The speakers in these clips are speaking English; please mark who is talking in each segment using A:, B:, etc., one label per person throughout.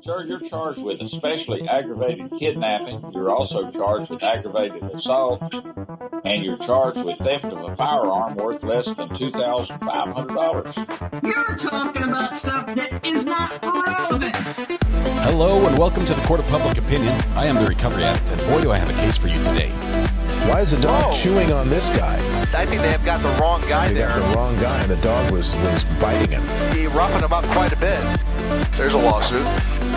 A: Sir, you're charged with especially aggravated kidnapping. You're also charged with aggravated assault, and you're charged with theft of a firearm worth less than $2,500.
B: You're talking about stuff that is not relevant.
C: Hello and welcome to the Court of Public Opinion. I am the Recovery Addict, and boy do I have a case for you today.
D: Why is the dog chewing on this guy?
E: I think they have got the wrong guy there.
D: Got the wrong guy, and the dog was biting him.
E: He roughened him up quite a bit. There's a lawsuit.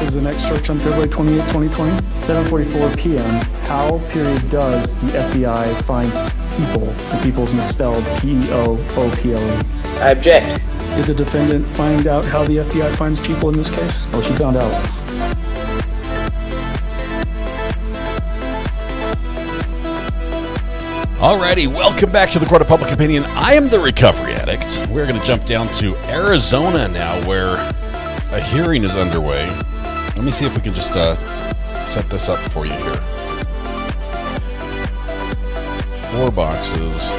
F: Is the next search on February 28, 2020? 7:44 p.m. How, period, does the FBI find people? The people's misspelled P-E-O-O-P-L-E.
G: I object.
F: Did the defendant find out how the FBI finds people in this case? Or she found out?
C: Alrighty, welcome back to the Court of Public Opinion. I am the Recovery Addict. We're going to jump down to Arizona now, where a hearing is underway. Let me see if we can just set this up for you here. 4 boxes.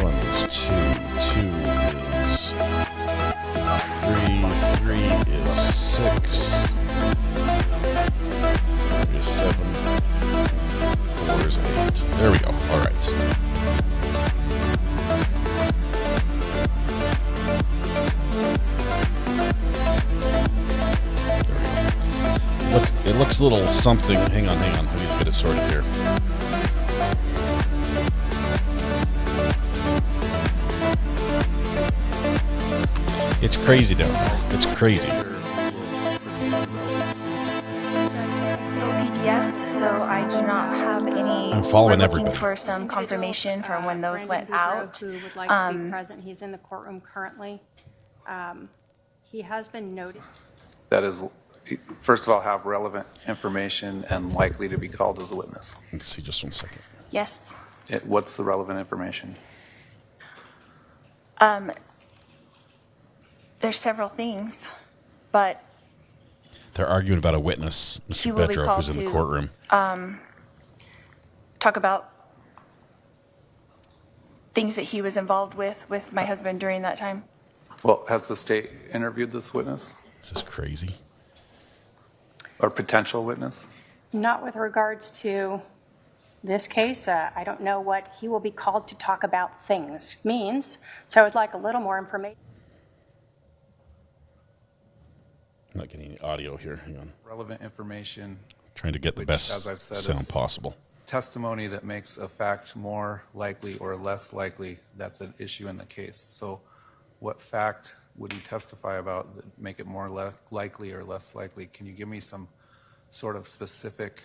C: One is 2. 2 is 3. 3 is 6. 5 is 7. 4 is 8. There we go. All right. It looks a little something. Hang on. I need to get it sorted here. It's crazy down there. It's crazy.
H: Yes, so I do not have any.
C: I'm following
H: We're looking
C: everybody.
H: for some confirmation from when those went out.
I: Who would like to be present? He's in the courtroom currently. He has been noted.
J: That is, first of all, have relevant information and likely to be called as a witness.
C: Let's see, just 1 second.
H: Yes.
J: What's the relevant information?
H: There's several things, but
C: They're arguing about a witness,
H: he
C: Mr.
H: will be
C: Bedro,
H: called
C: who's in the
H: to
C: courtroom.
H: talk about things that he was involved with my husband during that time.
J: Well, has the state interviewed this witness
C: This is crazy.
J: or potential witness?
I: Not with regards to this case. I don't know what he will be called to talk about things means, so I would like a little more information.
C: I'm not getting any audio here. Hang on.
J: Relevant information.
C: Trying to get the
J: Which,
C: best
J: as I've said,
C: sound
J: is
C: possible.
J: Testimony that makes a fact more likely or less likely, that's an issue in the case. So what fact would he testify about that make it more likely or less likely? Can you give me some sort of specific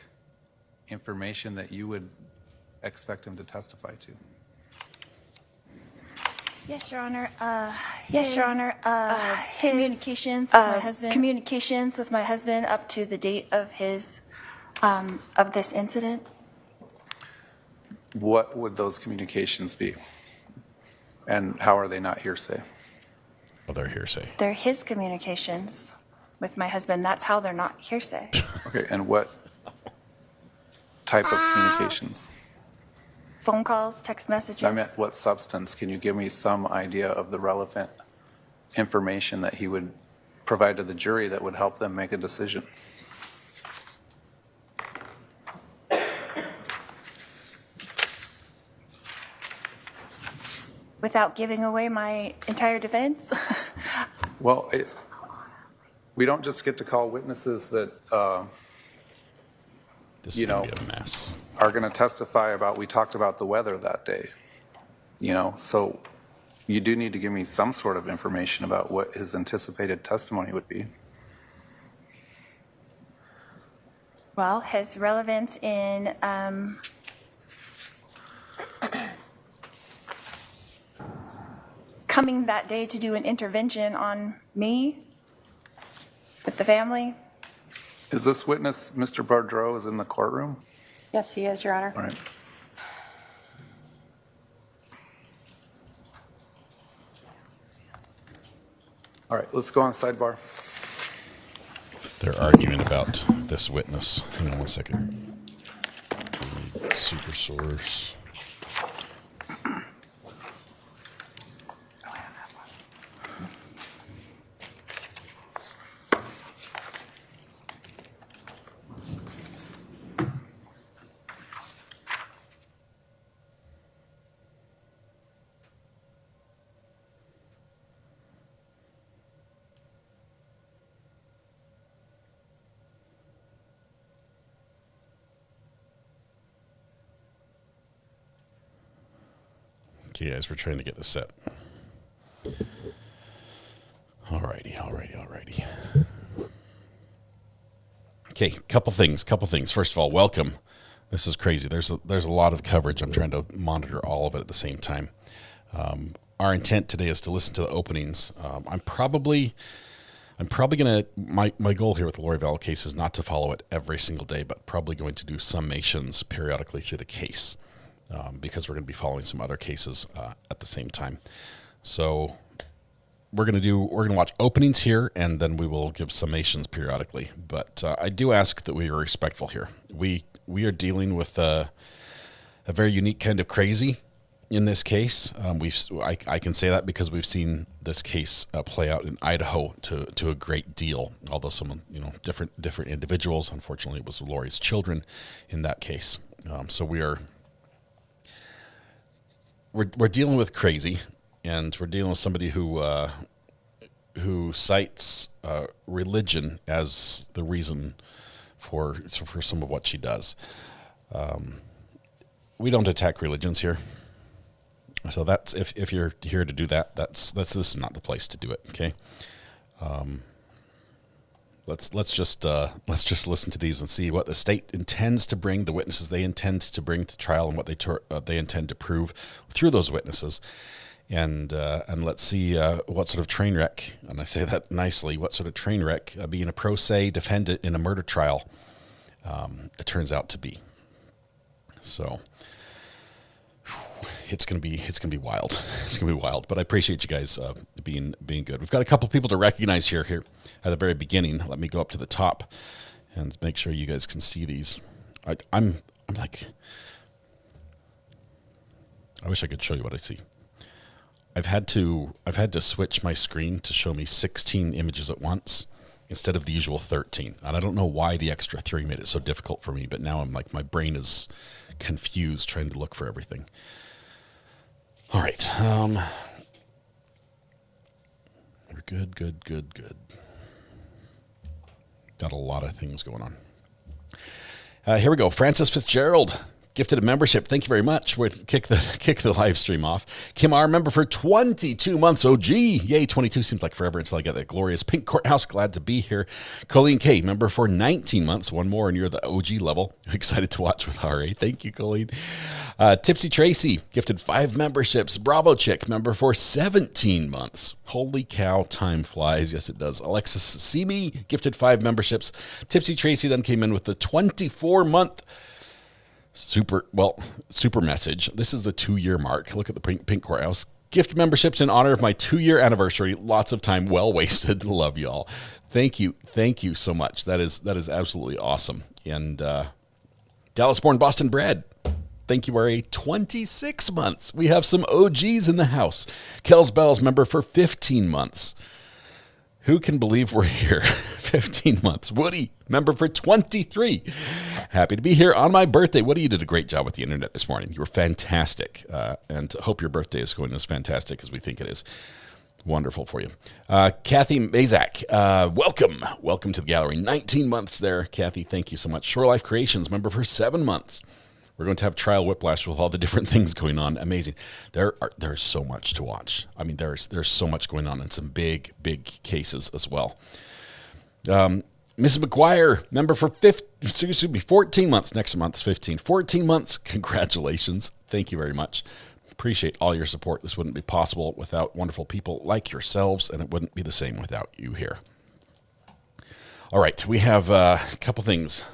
J: information that you would expect him to testify to?
H: Yes, Your Honor. Communications with my husband. Communications with my husband up to the date of his of this incident.
J: What would those communications be? And how are they not hearsay?
C: Oh, they're hearsay.
H: They're his communications with my husband. That's how they're not hearsay.
J: Okay, and what type of communications?
H: Phone calls, text messages.
J: I meant what substance? Can you give me some idea of the relevant information that he would provide to the jury that would help them make a decision?
H: Without giving away my entire defense?
J: Well, we don't just get to call witnesses that
C: This is going to be a mess.
J: are going to testify about, we talked about the weather that day, so you do need to give me some sort of information about what his anticipated testimony would be.
H: Well, his relevance in coming that day to do an intervention on me with the family.
J: Is this witness, Mr. Bardreau, is in the courtroom?
I: Yes, he is, Your Honor.
J: All right. All right, let's go on sidebar.
C: They're arguing about this witness. Hang on 1 second. Super source. Okay, guys, we're trying to get this set. Alrighty. Okay, couple things. First of all, welcome. This is crazy. There's a lot of coverage. I'm trying to monitor all of it at the same time. Our intent today is to listen to the openings. I'm probably gonna. My goal here with the Lori Vallow case is not to follow it every single day, but probably going to do summations periodically through the case, because we're going to be following some other cases at the same time. So we're gonna watch openings here, and then we will give summations periodically. But I do ask that we are respectful here. We are dealing with a very unique kind of crazy in this case. I can say that because we've seen this case play out in Idaho to a great deal. Although some different individuals, unfortunately, it was Lori's children in that case. So we're dealing with crazy. And we're dealing with somebody who cites religion as the reason for some of what she does. We don't attack religions here, so that's if you're here to do that, this is not the place to do it. Okay, let's just listen to these and see what the state intends to bring, the witnesses they intend to bring to trial, and what they intend to prove through those witnesses. And let's see what sort of train wreck, and I say that nicely, what sort of train wreck being a pro se defendant in a murder trial it turns out to be. So it's gonna be wild. It's gonna be wild. But I appreciate you guys being good. We've got a couple people to recognize here at the very beginning. Let me go up to the top and make sure you guys can see these. I'm like, I wish I could show you what I see. I've had to switch my screen to show me 16 images at once instead of the usual 13. And I don't know why the extra 3 made it so difficult for me, but now I'm like, my brain is confused trying to look for everything. All right. We're good. Got a lot of things going on. Here we go. Francis Fitzgerald gifted a membership. Thank you very much. We'll kick the live stream off. Kim R, member for 22 months. OG. Yay, 22 seems like forever until I get that glorious pink courthouse. Glad to be here. Colleen K, member for 19 months. One more and you're the OG level. Excited to watch with RA. Thank you, Colleen. Tipsy Tracy gifted 5 memberships. Bravo Chick, member for 17 months. Holy cow, time flies. Yes, it does. Alexis Simi gifted 5 memberships. Tipsy Tracy then came in with the 24-month super message. This is the 2-year mark. Look at the pink courthouse. Gift memberships in honor of my 2-year anniversary. Lots of time well wasted. Love y'all. Thank you so much. That is absolutely awesome. And Dallas born, Boston bred. Thank you, RA. 26 months. We have some OGs in the house. Kells Bells, member for 15 months. Who can believe we're here? 15 months. Woody, member for 23. Happy to be here on my birthday. Woody, you did a great job with the internet this morning. You were fantastic. And hope your birthday is going as fantastic as we think it is. Wonderful for you. Kathy Mazak, welcome. Welcome to the gallery. 19 months there, Kathy. Thank you so much. Shore Life Creations, member for 7 months. We're going to have trial whiplash with all the different things going on. Amazing. There's so much to watch. I mean, there's so much going on and some big cases as well. Mrs. McGuire, member for 14 months. Next month's 15. 14 months. Congratulations. Thank you very much. Appreciate all your support. This wouldn't be possible without wonderful people like yourselves, and it wouldn't be the same without you here. All right, we have a couple things.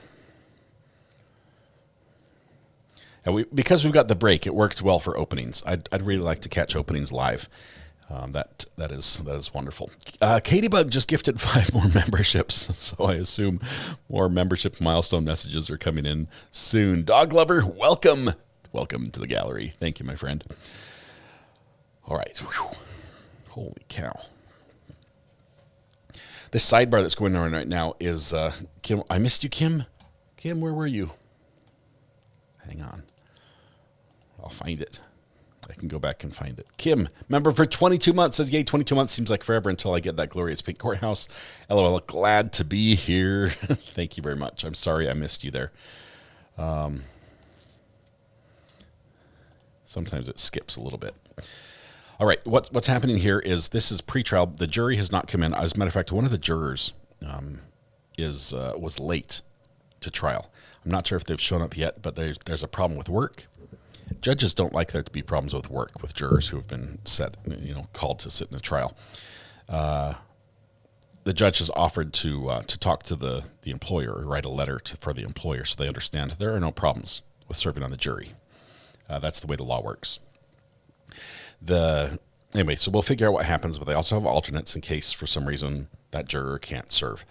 C: And because we've got the break, it worked well for openings. I'd really like to catch openings live. That is wonderful. Katie Bug just gifted 5 more memberships, so I assume more membership milestone messages are coming in soon. Dog Lover, welcome to the gallery. Thank you, my friend. All right. Whew. Holy cow. This sidebar that's going on right now is Kim. I missed you, Kim. Kim, where were you? Hang on. I'll find it. I can go back and find it. Kim, member for 22 months, says, yay, 22 months seems like forever until I get that glorious pink courthouse. LOL, glad to be here. Thank you very much. I'm sorry I missed you there. Sometimes it skips a little bit. All right, what's happening here is this is pretrial. The jury has not come in. As a matter of fact, one of the jurors was late to trial. I'm not sure if they've shown up yet, but there's a problem with work. Judges don't like there to be problems with work with jurors who have been called to sit in a trial. The judge has offered to talk to the employer or write a letter for the employer so they understand there are no problems with serving on the jury. That's the way the law works. Anyway, so we'll figure out what happens, but they also have alternates in case for some reason that juror can't serve.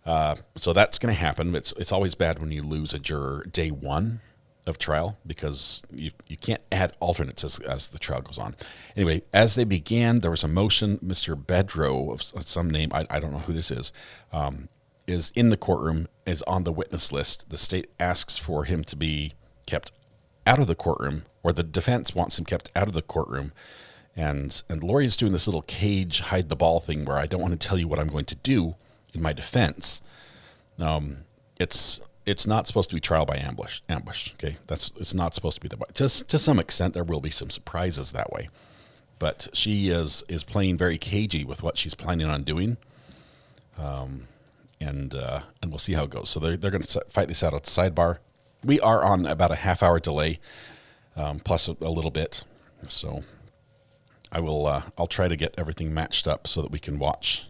C: So that's going to happen. It's always bad when you lose a juror day one of trial because you can't add alternates as the trial goes on. Anyway, as they began, there was a motion. Mr. Bedrow of some name, I don't know who this is in the courtroom, is on the witness list. The state asks for him to be kept out of the courtroom, or the defense wants him kept out of the courtroom. And Lori's doing this little cage hide the ball thing where I don't want to tell you what I'm going to do in my defense. It's not supposed to be trial by ambush. Okay, it's not supposed to be that way. Just to some extent, there will be some surprises that way, but she is playing very cagey with what she's planning on doing, and we'll see how it goes. So they're going to fight this out at the sidebar. We are on about a half-hour delay, plus a little bit. So I'll try to get everything matched up so that we can watch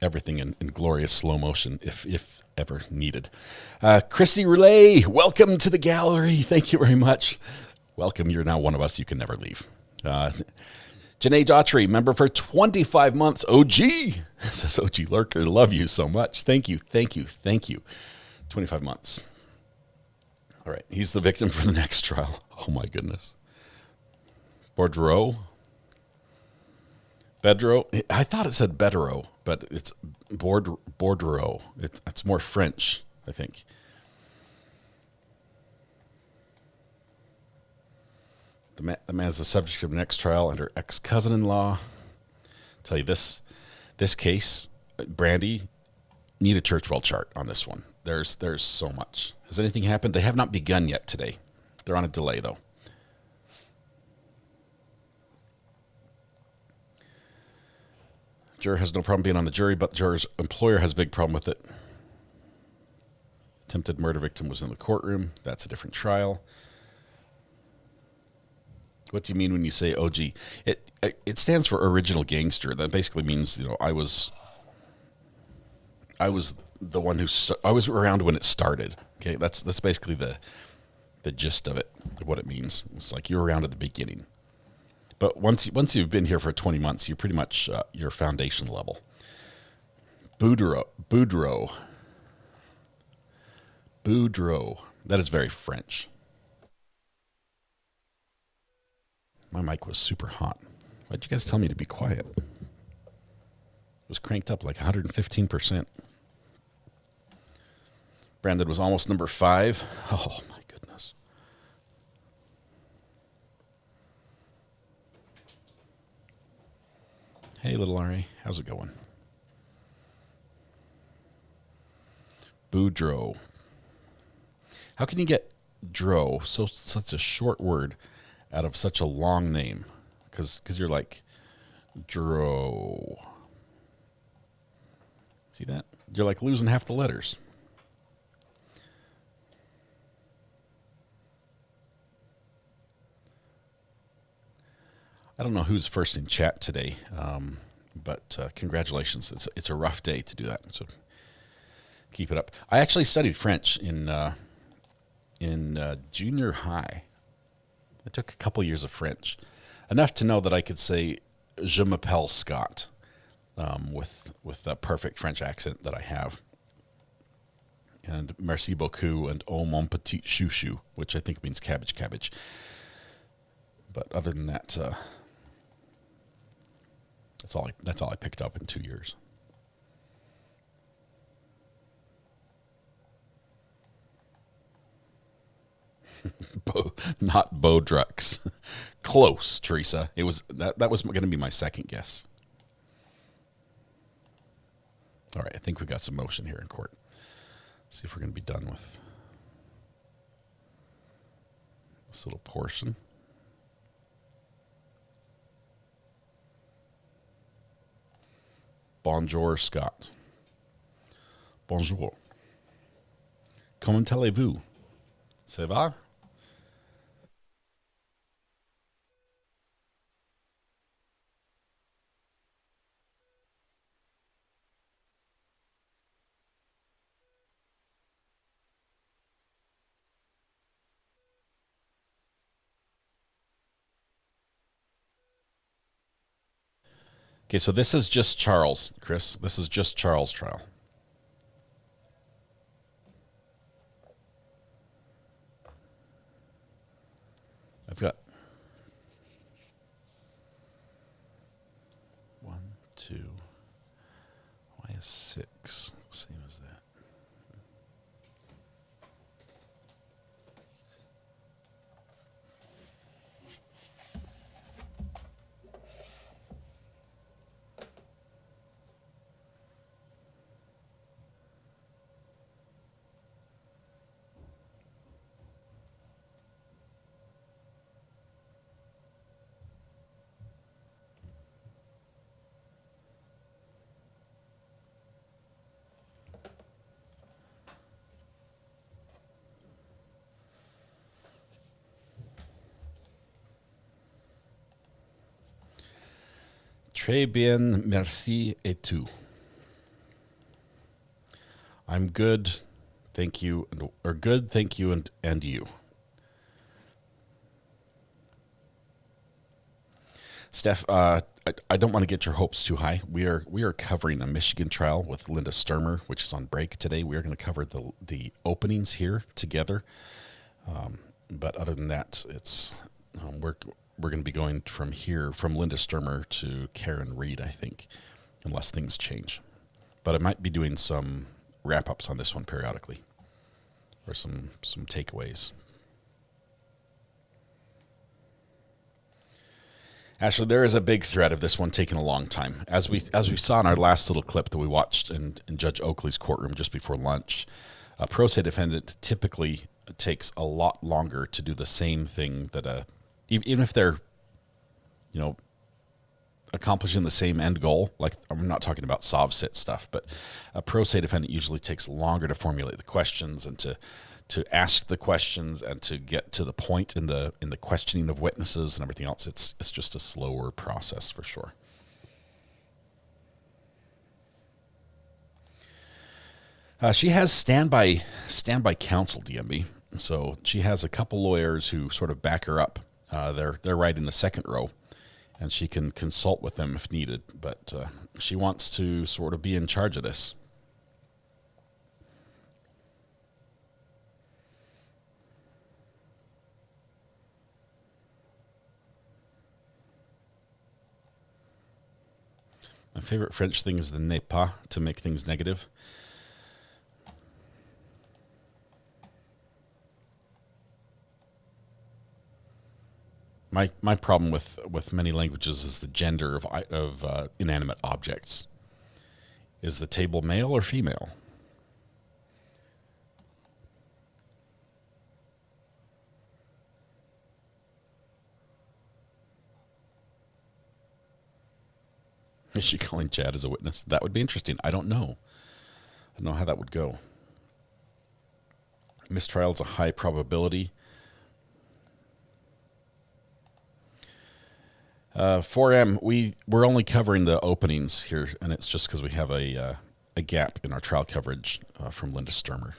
C: everything in glorious slow motion if ever needed. Christy Relay, welcome to the gallery. Thank you very much. Welcome. You're now one of us. You can never leave. Janae Daughtry, member for 25 months. OG. Says OG Lurker. Love you so much. Thank you. 25 months. All right. He's the victim for the next trial. Oh, my goodness. Bedrow. I thought it said Bedrow, but it's Bordereau. It's more French, I think. The man is the subject of the next trial and her ex-cousin-in-law. Tell you this case, Brandy, need a church world chart on this one. There's so much. Has anything happened? They have not begun yet today. They're on a delay, though. Juror has no problem being on the jury, but the juror's employer has a big problem with it. Attempted murder victim was in the courtroom. That's a different trial. What do you mean when you say OG? It stands for original gangster. That basically means, I was the one I was around when it started. Okay, that's basically the gist of it, of what it means. It's like you're around at the beginning. But once you've been here for 20 months, you're pretty much your foundation level. Boudreau. That is very French. My mic was super hot. Why'd you guys tell me to be quiet? It was cranked up like 115%. Brandon was almost number 5. Oh, my goodness. Hey, little Ari. How's it going? Boudreau. How can you get dro, such a short word, out of such a long name? Because you're like, dro. See that? You're like losing half the letters. I don't know who's first in chat today, but congratulations. It's a rough day to do that, so keep it up. I actually studied French in junior high. I took a couple years of French, enough to know that I could say "Je m'appelle Scott" with that perfect French accent that I have, and "Merci beaucoup" and "Oh mon petit chouchou," which I think means cabbage. But other than that, that's all I picked up in 2 years. Not Bodrux. Close, Teresa. It was that was going to be my second guess. All right, I think we got some motion here in court. Let's see if we're going to be done with this little portion. Bonjour, Scott. Bonjour. Comment allez-vous? Ça va? Okay, so this is just Charles, Chris. This is just Charles' trial. I've got 1, 2. Why is 6 the same as that? Très bien, merci, et tu? I'm good, thank you, or good, thank you, and you. Steph, I don't want to get your hopes too high. We are covering a Michigan trial with Linda Sturmer, which is on break today. We are going to cover the openings here together. But other than that, it's we're going to be going from here, from Linda Sturmer to Karen Reed, I think, unless things change. But I might be doing some wrap-ups on this one periodically, or some takeaways. Ashley, there is a big thread of this one taking a long time. As we saw in our last little clip that we watched in Judge Oakley's courtroom just before lunch, a pro se defendant typically takes a lot longer to do the same thing that even if they're, accomplishing the same end goal. Like, I'm not talking about SOV-sit stuff, but a pro se defendant usually takes longer to formulate the questions and to ask the questions and to get to the point in the questioning of witnesses and everything else. It's just a slower process for sure. She has standby counsel, DMB. So she has a couple lawyers who sort of back her up. They're right in the second row, and she can consult with them if needed. But she wants to sort of be in charge of this. My favorite French thing is the n'est pas, to make things negative. My problem with many languages is the gender of inanimate objects. Is the table male or female? Is she calling Chad as a witness? That would be interesting. I don't know. I don't know how that would go. Mistrial is a high probability. 4M, we're only covering the openings here, and it's just because we have a gap in our trial coverage from Linda Sturmer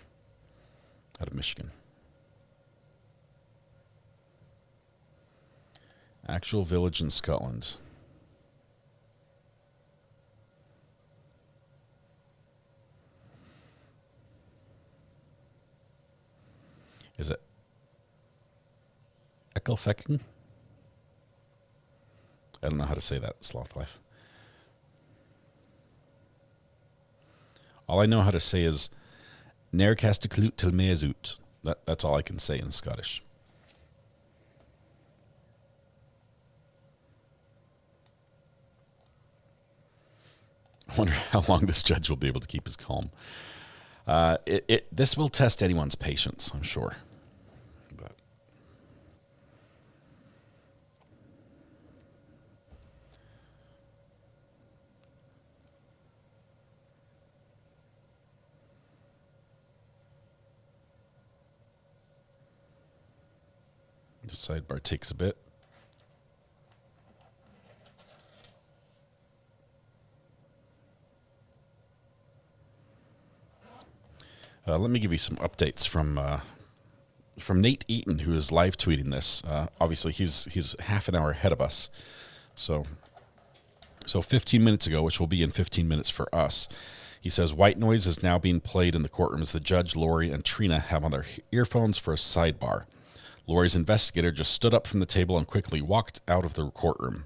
C: out of Michigan. Actual village in Scotland. Is it Ecclefecking? I don't know how to say that, Sloth Life. All I know how to say is Nair Casticlut til meazut. That's all I can say in Scottish. I wonder how long this judge will be able to keep his calm. This will test anyone's patience, I'm sure. But The sidebar takes a bit. Let me give you some updates from Nate Ayden, who is live tweeting this. Obviously, he's half an hour ahead of us. So 15 minutes ago, which will be in 15 minutes for us, he says, white noise is now being played in the courtroom as the judge, Lori, and Trina have on their earphones for a sidebar. Lori's investigator just stood up from the table and quickly walked out of the courtroom.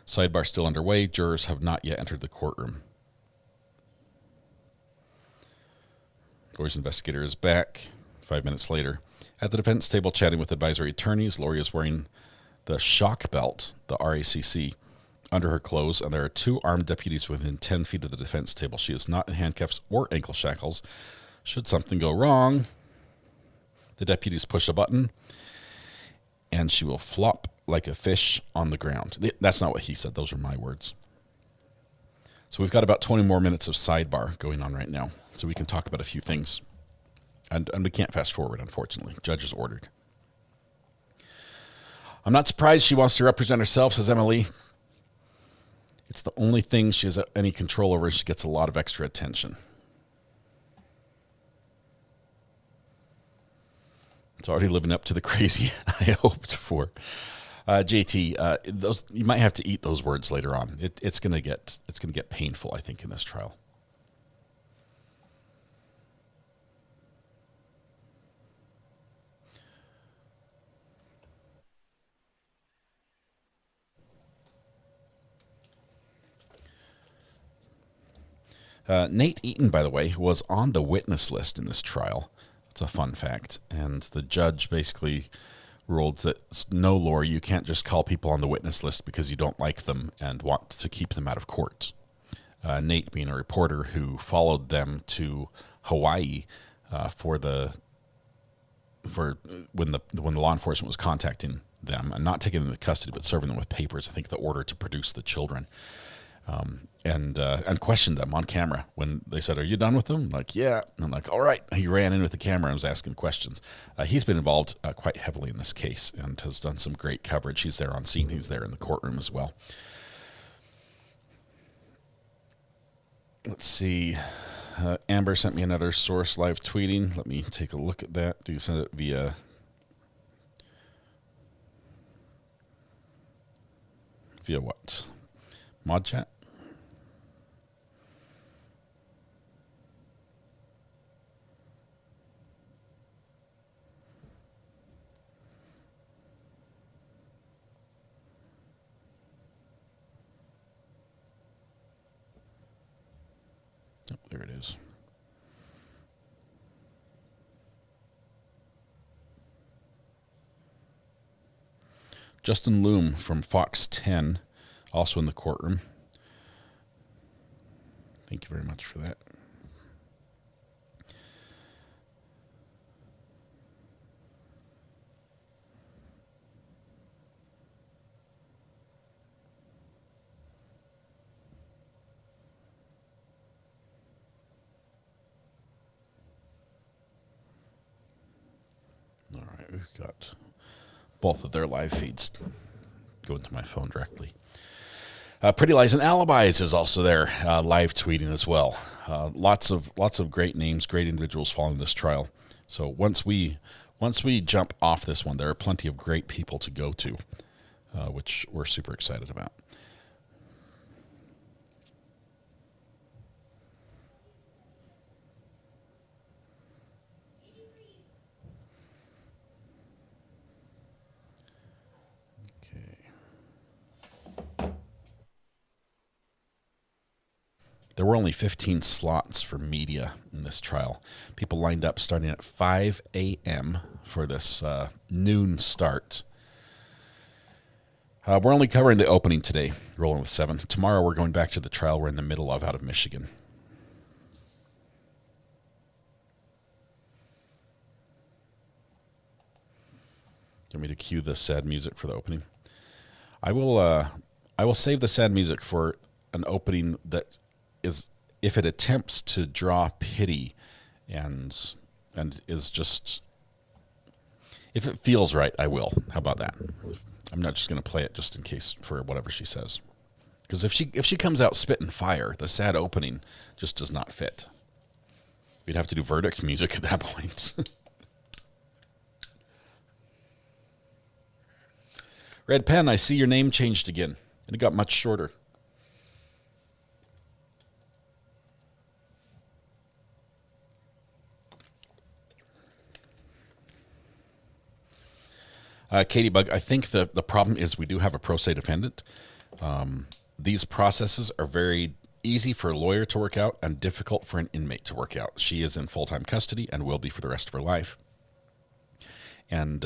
C: Sidebar still underway. Jurors have not yet entered the courtroom. Lori's investigator is back 5 minutes later. At the defense table chatting with advisory attorneys, Lori is wearing the shock belt, the RACC, under her clothes, and there are 2 armed deputies within 10 feet of the defense table. She is not in handcuffs or ankle shackles. Should something go wrong, the deputies push a button, and she will flop like a fish on the ground. That's not what he said. Those are my words. So we've got about 20 more minutes of sidebar going on right now, so we can talk about a few things. And we can't fast forward, unfortunately. Judge is ordered. I'm not surprised she wants to represent herself, says Emily. It's the only thing she has any control over. She gets a lot of extra attention. It's already living up to the crazy I hoped for. JT, those you might have to eat those words later on. It's gonna get painful, I think, in this trial. Nate Ayden, by the way, was on the witness list in this trial. It's a fun fact. And the judge basically ruled that, no, Lori, you can't just call people on the witness list because you don't like them and want to keep them out of court. Nate being a reporter who followed them to Hawaii when the law enforcement was contacting them and not taking them into custody but serving them with papers, I think the order to produce the children. And questioned them on camera when they said, "Are you done with them?" Like, yeah. And I'm like, all right. He ran in with the camera and was asking questions. He's been involved quite heavily in this case and has done some great coverage. He's there on scene. He's there in the courtroom as well. Let's see. Amber sent me another source live tweeting. Let me take a look at that. Do you send it via what? Mod chat? Oh, there it is. Justin Loom from Fox 10, also in the courtroom. Thank you very much for that. All right, we've got both of their live feeds going to my phone directly. Pretty Lies and Alibis is also there, live tweeting as well. Lots of great names, great individuals following this trial. So once we jump off this one, there are plenty of great people to go to, which we're super excited about. There were only 15 slots for media in this trial. People lined up starting at 5 a.m. for this noon start. We're only covering the opening today, rolling with 7. Tomorrow we're going back to the trial we're in the middle of out of Michigan. Do you want me to cue the sad music for the opening? I will save the sad music for an opening that is, if it attempts to draw pity and is just, If it feels right, I will. How about that? I'm not just going to play it just in case for whatever she says. Because if she comes out spitting fire, the sad opening just does not fit. We'd have to do verdict music at that point. Red Pen, I see your name changed again, and it got much shorter. Katie Bug, I think the problem is we do have a pro se defendant. These processes are very easy for a lawyer to work out and difficult for an inmate to work out. She is in full-time custody and will be for the rest of her life. And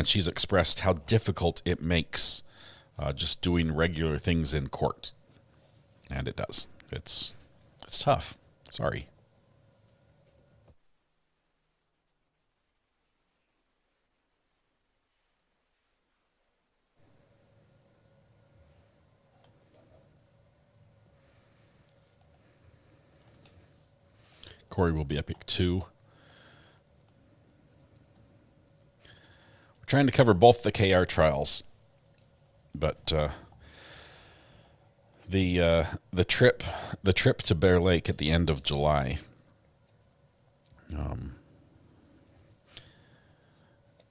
C: she's expressed how difficult it makes just doing regular things in court. And it does. It's tough. Sorry. Corey will be Epic 2. We're trying to cover both the KR trials, but the trip to Bear Lake at the end of July,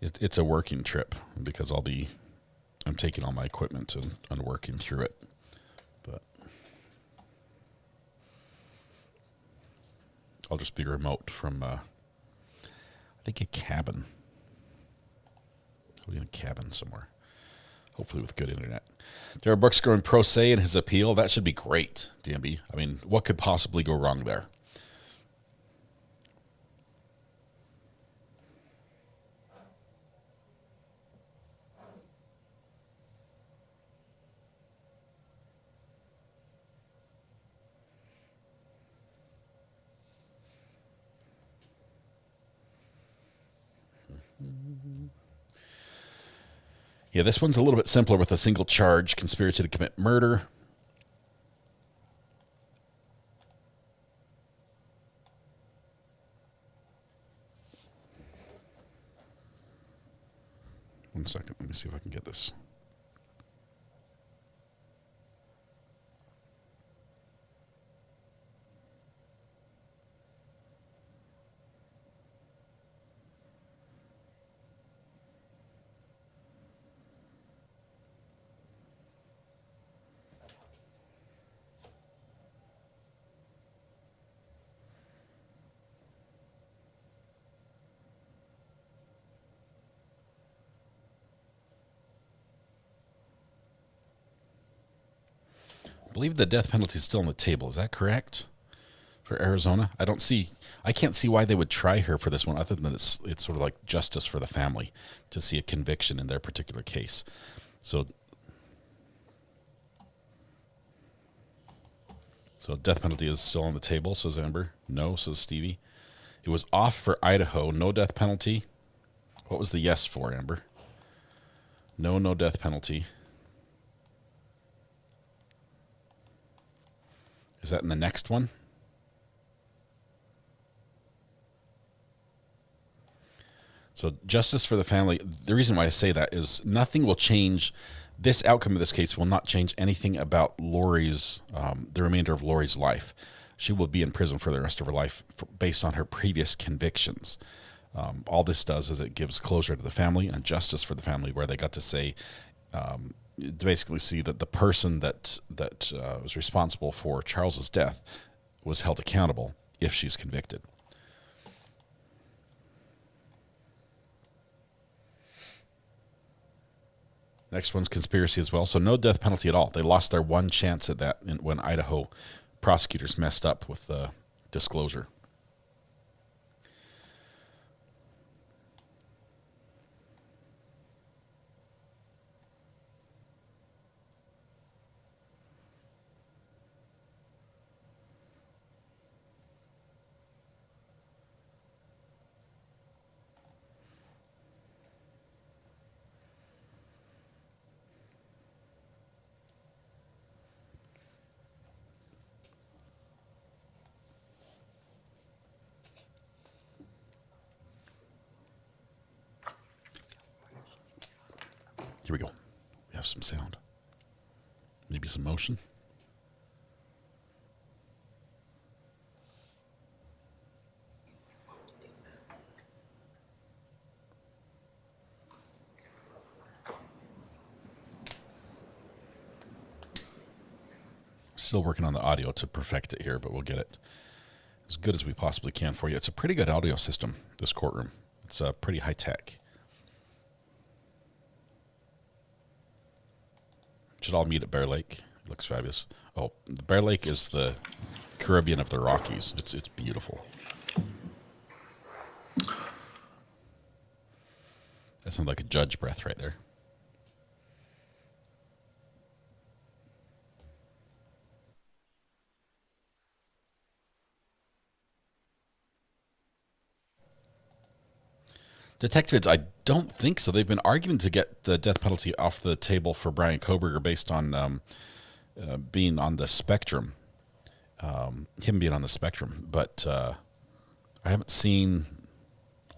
C: it's a working trip because I'm taking all my equipment and working through it, but I'll just be remote from, I think, a cabin. I'll be in a cabin somewhere, hopefully with good internet. Darrell Brooks going pro se in his appeal. That should be great, DMB. I mean, what could possibly go wrong there? Yeah, this one's a little bit simpler with a single charge, conspiracy to commit murder. One second, let me see if I can get this. I believe the death penalty is still on the table. Is that correct? For Arizona? I can't see why they would try her for this one other than it's sort of like justice for the family to see a conviction in their particular case. So death penalty is still on the table, says Amber. No, says Stevie. It was off for Idaho. No death penalty. What was the yes for, Amber? No death penalty. Is that in the next one? So justice for the family. The reason why I say that is nothing will change. This outcome of this case will not change anything about Lori's, the remainder of Lori's life. She will be in prison for the rest of her life based on her previous convictions. All this does is it gives closure to the family and justice for the family, where they got to say, to basically see that the person that was responsible for Charles's death was held accountable if she's convicted. Next one's conspiracy as well. So no death penalty at all. They lost their one chance at that when Idaho prosecutors messed up with the disclosure. Here we go. We have some sound. Maybe some motion. Still working on the audio to perfect it here, but we'll get it as good as we possibly can for you. It's a pretty good audio system, this courtroom. It's pretty high tech. Should all meet at Bear Lake. It looks fabulous. Oh, the Bear Lake is the Caribbean of the Rockies. It's beautiful. That sounds like a judge breath right there. Detectives, I don't think so. They've been arguing to get the death penalty off the table for Brian Koberger based on being on the spectrum, him being on the spectrum. But I haven't seen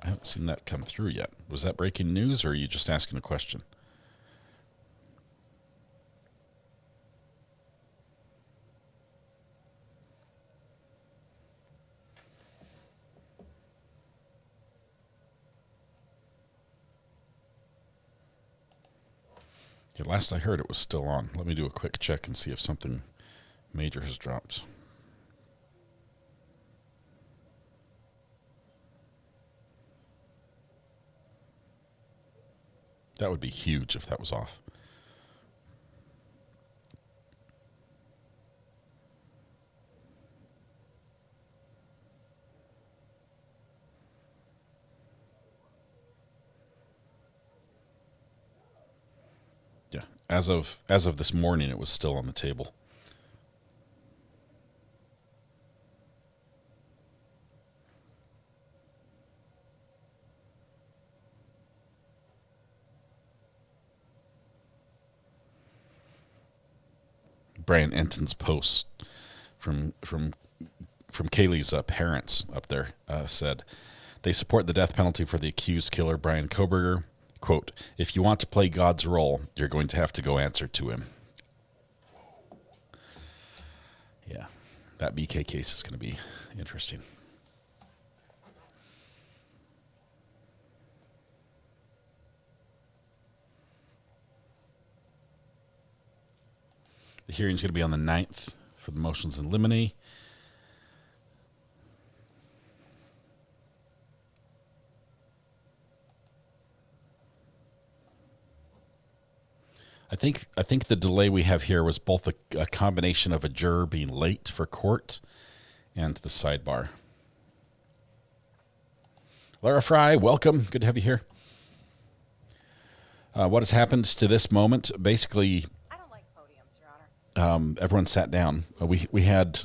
C: that come through yet. Was that breaking news, or are you just asking a question? Last I heard, it was still on. Let me do a quick check and see if something major has dropped. That would be huge if that was off. Yeah, as of this morning, it was still on the table. Brian Enton's post from Kaylee's parents up there said they support the death penalty for the accused killer Brian Koberger. Quote, if you want to play God's role, you're going to have to go answer to him. Yeah, that BK case is going to be interesting. The hearing's going to be on the 9th for the motions in limine. I think the delay we have here was both a combination of a juror being late for court and the sidebar. Lara Fry, welcome. Good to have you here. What has happened to this moment? Basically, I don't like podiums, Your Honor. Everyone sat down. We had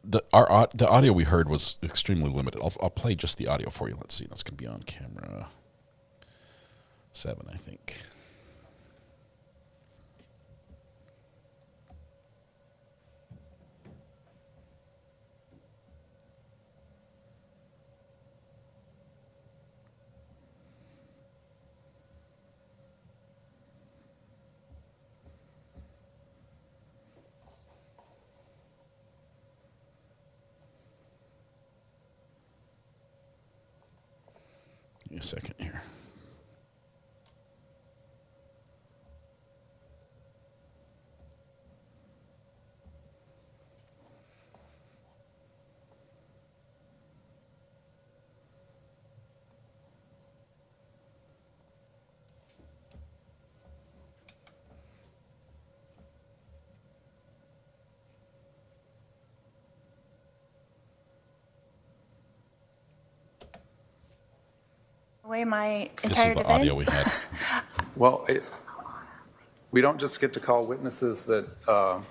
C: the audio we heard was extremely limited. I'll play just the audio for you. Let's see. That's going to be on camera 7, I think. Give me a second here.
H: Away my entire
C: This was the
H: defense.
C: audio we had.
J: Well, we don't just get to call witnesses that, are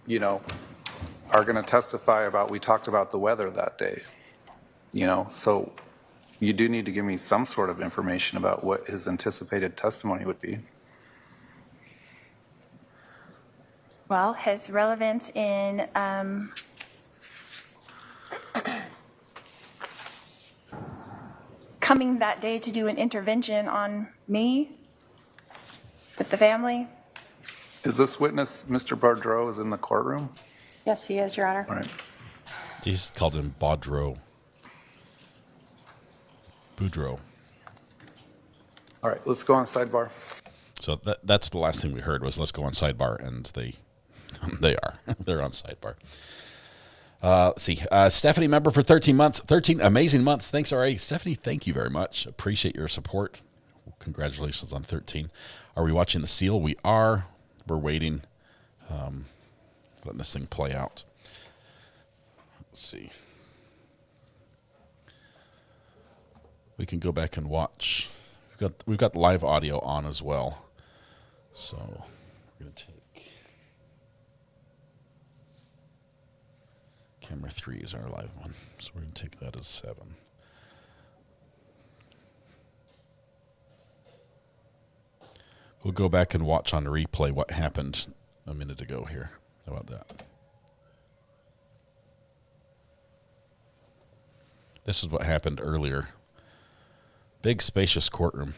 J: going to testify about, we talked about the weather that day, so you do need to give me some sort of information about what his anticipated testimony would be.
H: Well, his relevance in coming that day to do an intervention on me with the family.
J: Is this witness, Mr. Bardreau, is in the courtroom?
I: Yes, he is, Your Honor.
J: All right.
C: He's called him Boudreaux. Boudreaux.
J: All right, let's go on sidebar.
C: So that's the last thing we heard was let's go on sidebar, and they are. They're on sidebar. Let's see. Stephanie, member for 13 months. 13 amazing months. Thanks, already. Stephanie, thank you very much. Appreciate your support. Congratulations on 13. Are we watching the seal? We are. We're waiting. Letting this thing play out. Let's see. We can go back and watch. We've got live audio on as well. So we're going to take camera 3 is our live one. So we're going to take that as 7. We'll go back and watch on replay what happened a minute ago here. How about that? This is what happened earlier. Big, spacious courtroom.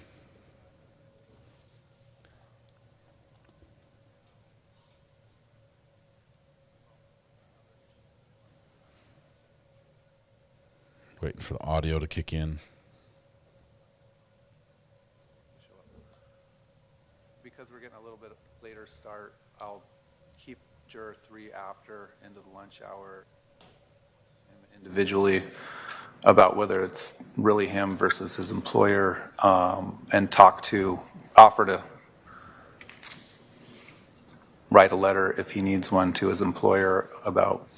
C: Waiting for the audio to kick in.
J: Because we're getting a little bit later start, I'll keep juror 3 after into the lunch hour individually about whether it's really him versus his employer, and offer to write a letter if he needs one to his employer about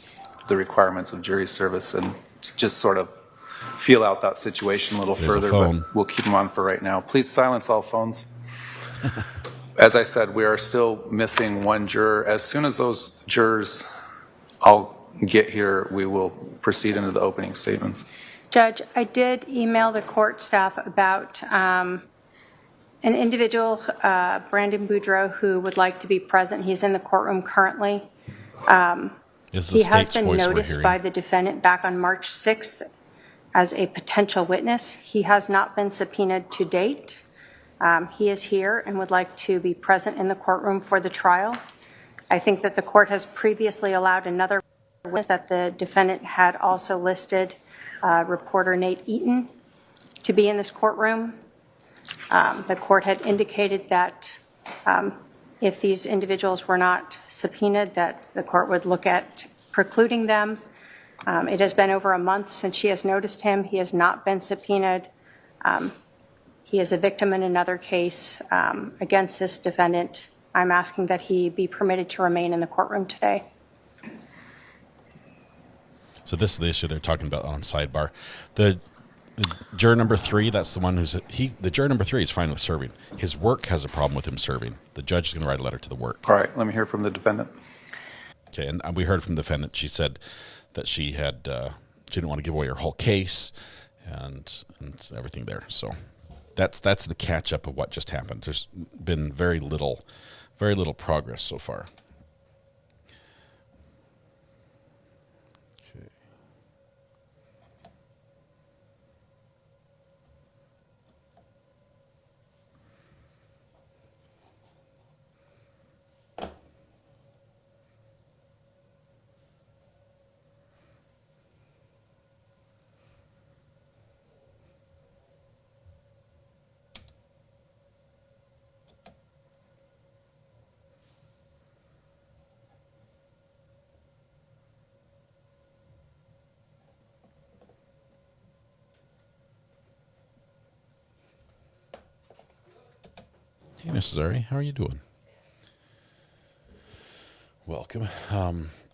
J: the requirements of jury service, and just sort of feel out that situation a little further, but we'll keep him on for right now. Please silence all phones. As I said, we are still missing 1 juror. As soon as those jurors all get here, we will proceed into the opening statements.
I: Judge, I did email the court staff about an individual, Brandon Boudreau, who would like to be present. He's in the courtroom currently. He has been noticed by the defendant back on March 6th as a potential witness. He has not been subpoenaed to date. He is here and would like to be present in the courtroom for the trial. I think that the court has previously allowed another witness that the defendant had also listed, reporter Nate Eaton, to be in this courtroom. The court had indicated that if these individuals were not subpoenaed, that the court would look at precluding them. It has been over a month since she has noticed him. He has not been subpoenaed. He is a victim in another case against this defendant. I'm asking that he be permitted to remain in the courtroom today.
C: So this is the issue they're talking about on sidebar. The juror number 3, that's the one the juror number 3 is fine with serving. His work has a problem with him serving. The judge is going to write a letter to the work.
J: All right, let me hear from the defendant.
C: Okay, and we heard from the defendant. She said that she didn't want to give away her whole case and everything there. So that's the catch up of what just happened. There's been very little progress so far. Hey, Mrs. Ari, how are you doing? Welcome.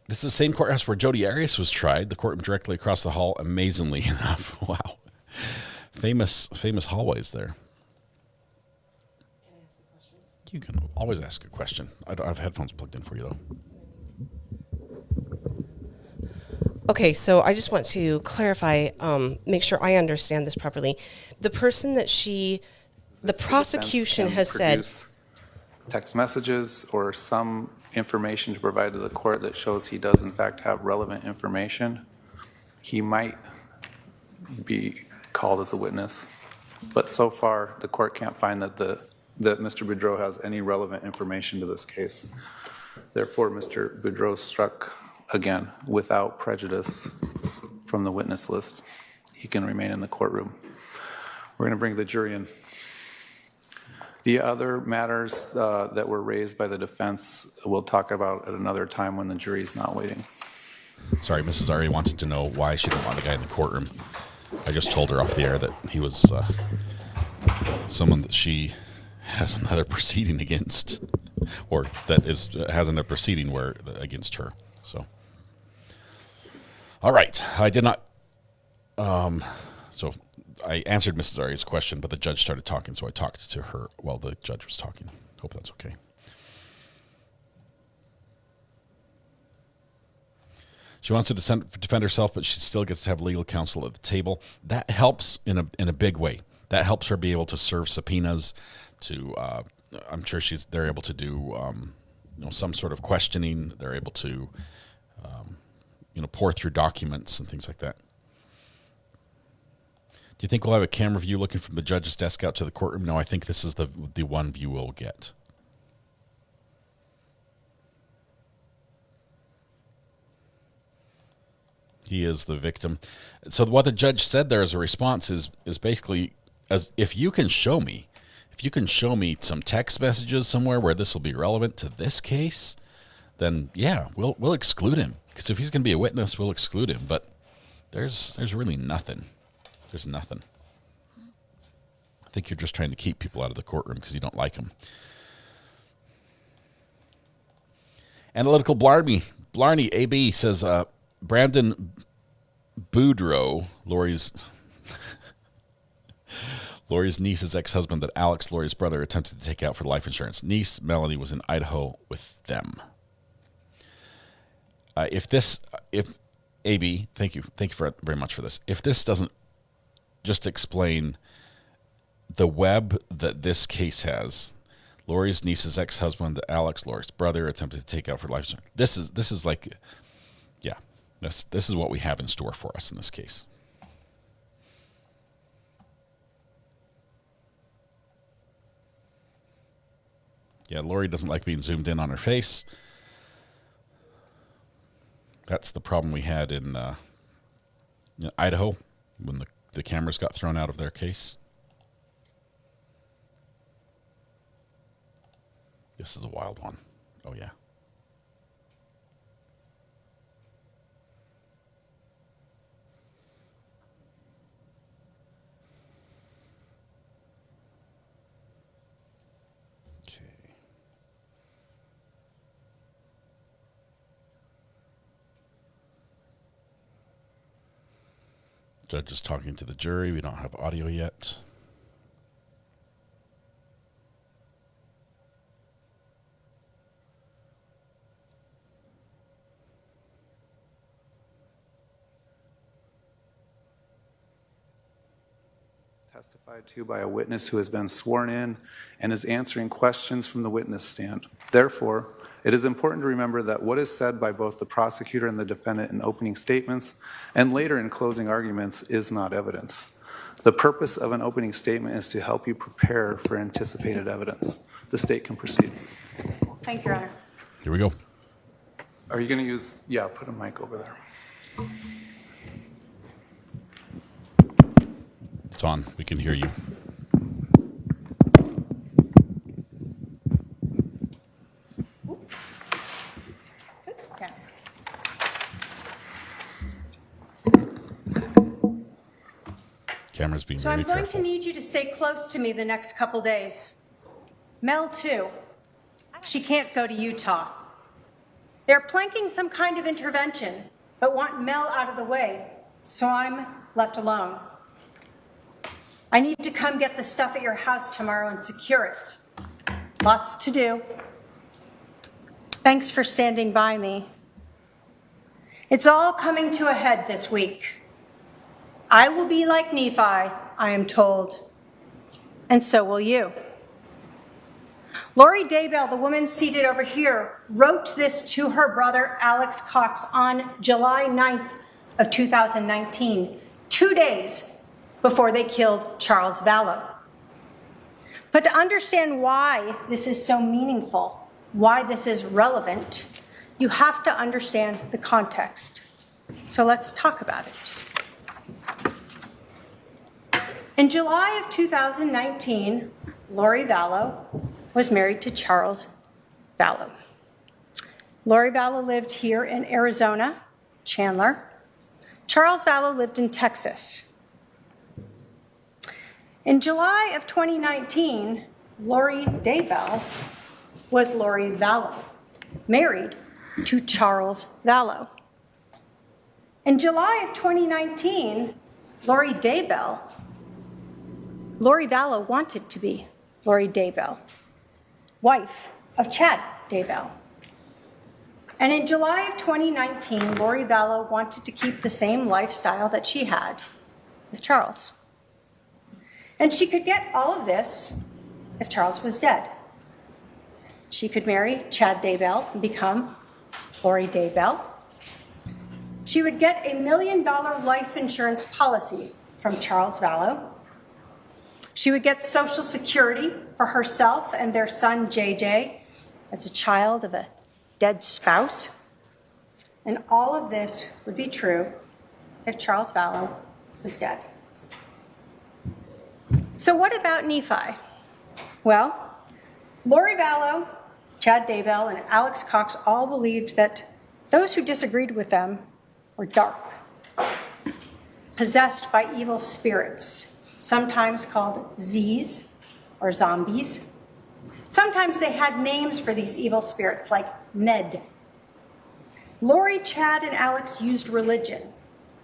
C: This is the same courthouse where Jodi Arias was tried. The courtroom directly across the hall. Amazingly enough, wow, famous hallways there. Can I ask a question? You can always ask a question. I don't have headphones plugged in for you though.
G: Okay, so I just want to clarify, make sure I understand this properly. The person that the prosecution has said
J: text messages or some information to provide to the court that shows he does in fact have relevant information, he might be called as a witness. But so far, the court can't find that Mr. Boudreau has any relevant information to this case. Therefore, Mr. Boudreau struck again without prejudice from the witness list. He can remain in the courtroom. We're going to bring the jury in. The other matters that were raised by the defense we'll talk about at another time when the jury's not waiting.
C: Sorry, Mrs. Ari wanted to know why she didn't want the guy in the courtroom. I just told her off the air that he was someone that she has another proceeding against, or that has another proceeding where against her. So, all right, I did not. So I answered Mrs. Ari's question, but the judge started talking, so I talked to her while the judge was talking. Hope that's okay. She wants to defend herself, but she still gets to have legal counsel at the table. That helps in a big way. That helps her be able to serve subpoenas. I'm sure they're able to do some sort of questioning. They're able to pour through documents and things like that. Do you think we'll have a camera view looking from the judge's desk out to the courtroom? No, I think this is the one view we'll get. He is the victim. So what the judge said there as a response is basically, as if you can show me some text messages somewhere where this will be relevant to this case, then yeah, we'll exclude him. Because if he's going to be a witness, we'll exclude him. But there's really nothing. There's nothing. I think you're just trying to keep people out of the courtroom because you don't like them. Analytical Blarney AB says, Brandon Boudreau, Lori's niece's ex-husband that Alex, Lori's brother, attempted to take out for life insurance. Niece Melanie was in Idaho with them. If AB, thank you very much for this. If this doesn't just explain the web that this case has, Lori's niece's ex-husband that Alex, Lori's brother, attempted to take out for life insurance. This is like, yeah. This is what we have in store for us in this case. Yeah, Lori doesn't like being zoomed in on her face. That's the problem we had in Idaho when the cameras got thrown out of their case. This is a wild one. Oh, yeah. Judge is talking to the jury. We don't have audio yet.
J: Testified to by a witness who has been sworn in and is answering questions from the witness stand. Therefore, it is important to remember that what is said by both the prosecutor and the defendant in opening statements and later in closing arguments is not evidence. The purpose of an opening statement is to help you prepare for anticipated evidence. The state can proceed.
I: Thank you, Your Honor.
C: Here we go.
J: Are you going to use, yeah, put a mic over there.
C: It's on. We can hear you. Camera's being very careful.
I: So I'm going to need you to stay close to me the next couple days. Mel, too. She can't go to Utah. They're planking some kind of intervention, but want Mel out of the way, so I'm left alone. I need to come get the stuff at your house tomorrow and secure it. Lots to do. Thanks for standing by me. It's all coming to a head this week. I will be like Nephi, I am told, and so will you. Lori Daybell, the woman seated over here, wrote this to her brother Alex Cox on July 9th of 2019, 2 days before they killed Charles Vallow. But to understand why this is so meaningful, why this is relevant, you have to understand the context. So let's talk about it. In July of 2019, Lori Vallow was married to Charles Vallow. Lori Vallow lived here in Arizona, Chandler. Charles Vallow lived in Texas. In July of 2019, Lori Daybell was Lori Vallow, married to Charles Vallow. In July of 2019, Lori Vallow wanted to be Lori Daybell, wife of Chad Daybell. And in July of 2019, Lori Vallow wanted to keep the same lifestyle that she had with Charles. And she could get all of this if Charles was dead. She could marry Chad Daybell and become Lori Daybell. She would get a $1 million life insurance policy from Charles Vallow. She would get Social Security for herself and their son, JJ, as a child of a dead spouse. And all of this would be true if Charles Vallow was dead. So what about Nephi? Well, Lori Vallow, Chad Daybell, and Alex Cox all believed that those who disagreed with them were dark, possessed by evil spirits, sometimes called Z's or zombies. Sometimes they had names for these evil spirits like Ned. Lori, Chad, and Alex used religion,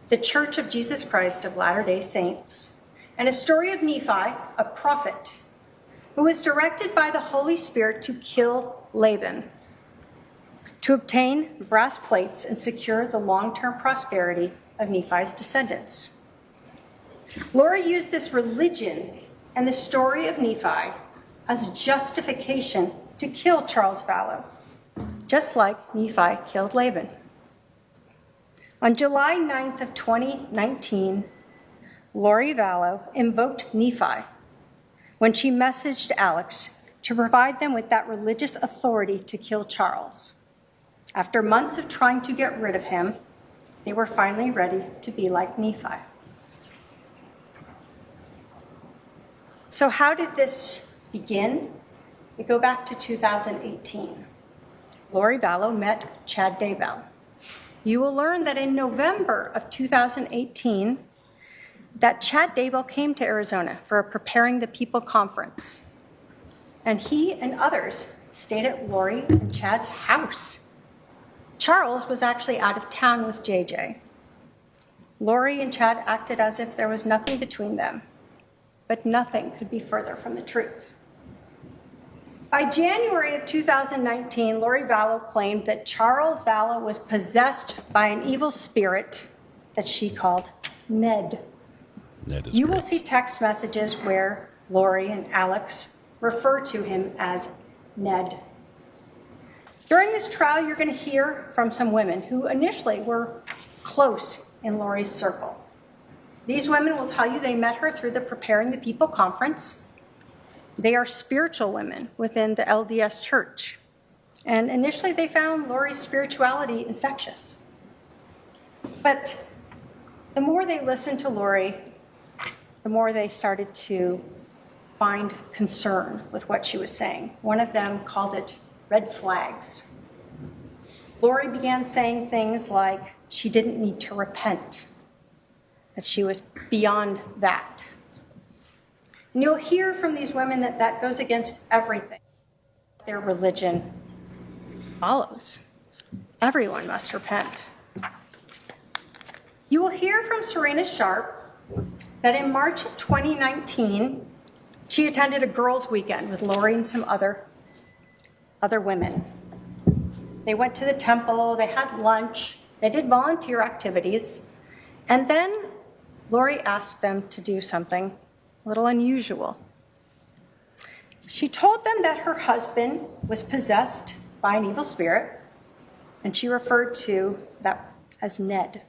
I: the Church of Jesus Christ of Latter-day Saints, and a story of Nephi, a prophet, who was directed by the Holy Spirit to kill Laban, to obtain brass plates and secure the long-term prosperity of Nephi's descendants. Lori used this religion and the story of Nephi as justification to kill Charles Vallow, just like Nephi killed Laban. On July 9th of 2019, Lori Vallow invoked Nephi when she messaged Alex to provide them with that religious authority to kill Charles. After months of trying to get rid of him, they were finally ready to be like Nephi. So how did this begin? We go back to 2018. Lori Vallow met Chad Daybell. You will learn that in November of 2018, that Chad Daybell came to Arizona for a Preparing the People conference. And he and others stayed at Lori and Chad's house. Charles was actually out of town with JJ. Lori and Chad acted as if there was nothing between them, but nothing could be further from the truth. By January of 2019, Lori Vallow claimed that Charles Vallow was possessed by an evil spirit that she called Ned. You will see text messages where Lori and Alex refer to him as Ned. During this trial, you're going to hear from some women who initially were close in Lori's circle. These women will tell you they met her through the Preparing the People conference. They are spiritual women within the LDS Church. And initially they found Lori's spirituality infectious. But the more they listened to Lori, the more they started to find concern with what she was saying. One of them called it red flags. Lori began saying things like she didn't need to repent, that she was beyond that. And you'll hear from these women that that goes against everything their religion follows. Everyone must repent. You will hear from Serena Sharp that in March of 2019, she attended a girls' weekend with Lori and some other women. They went to the temple, they had lunch, they did volunteer activities, and then Lori asked them to do something a little unusual. She told them that her husband was possessed by an evil spirit, and she referred to that as Ned.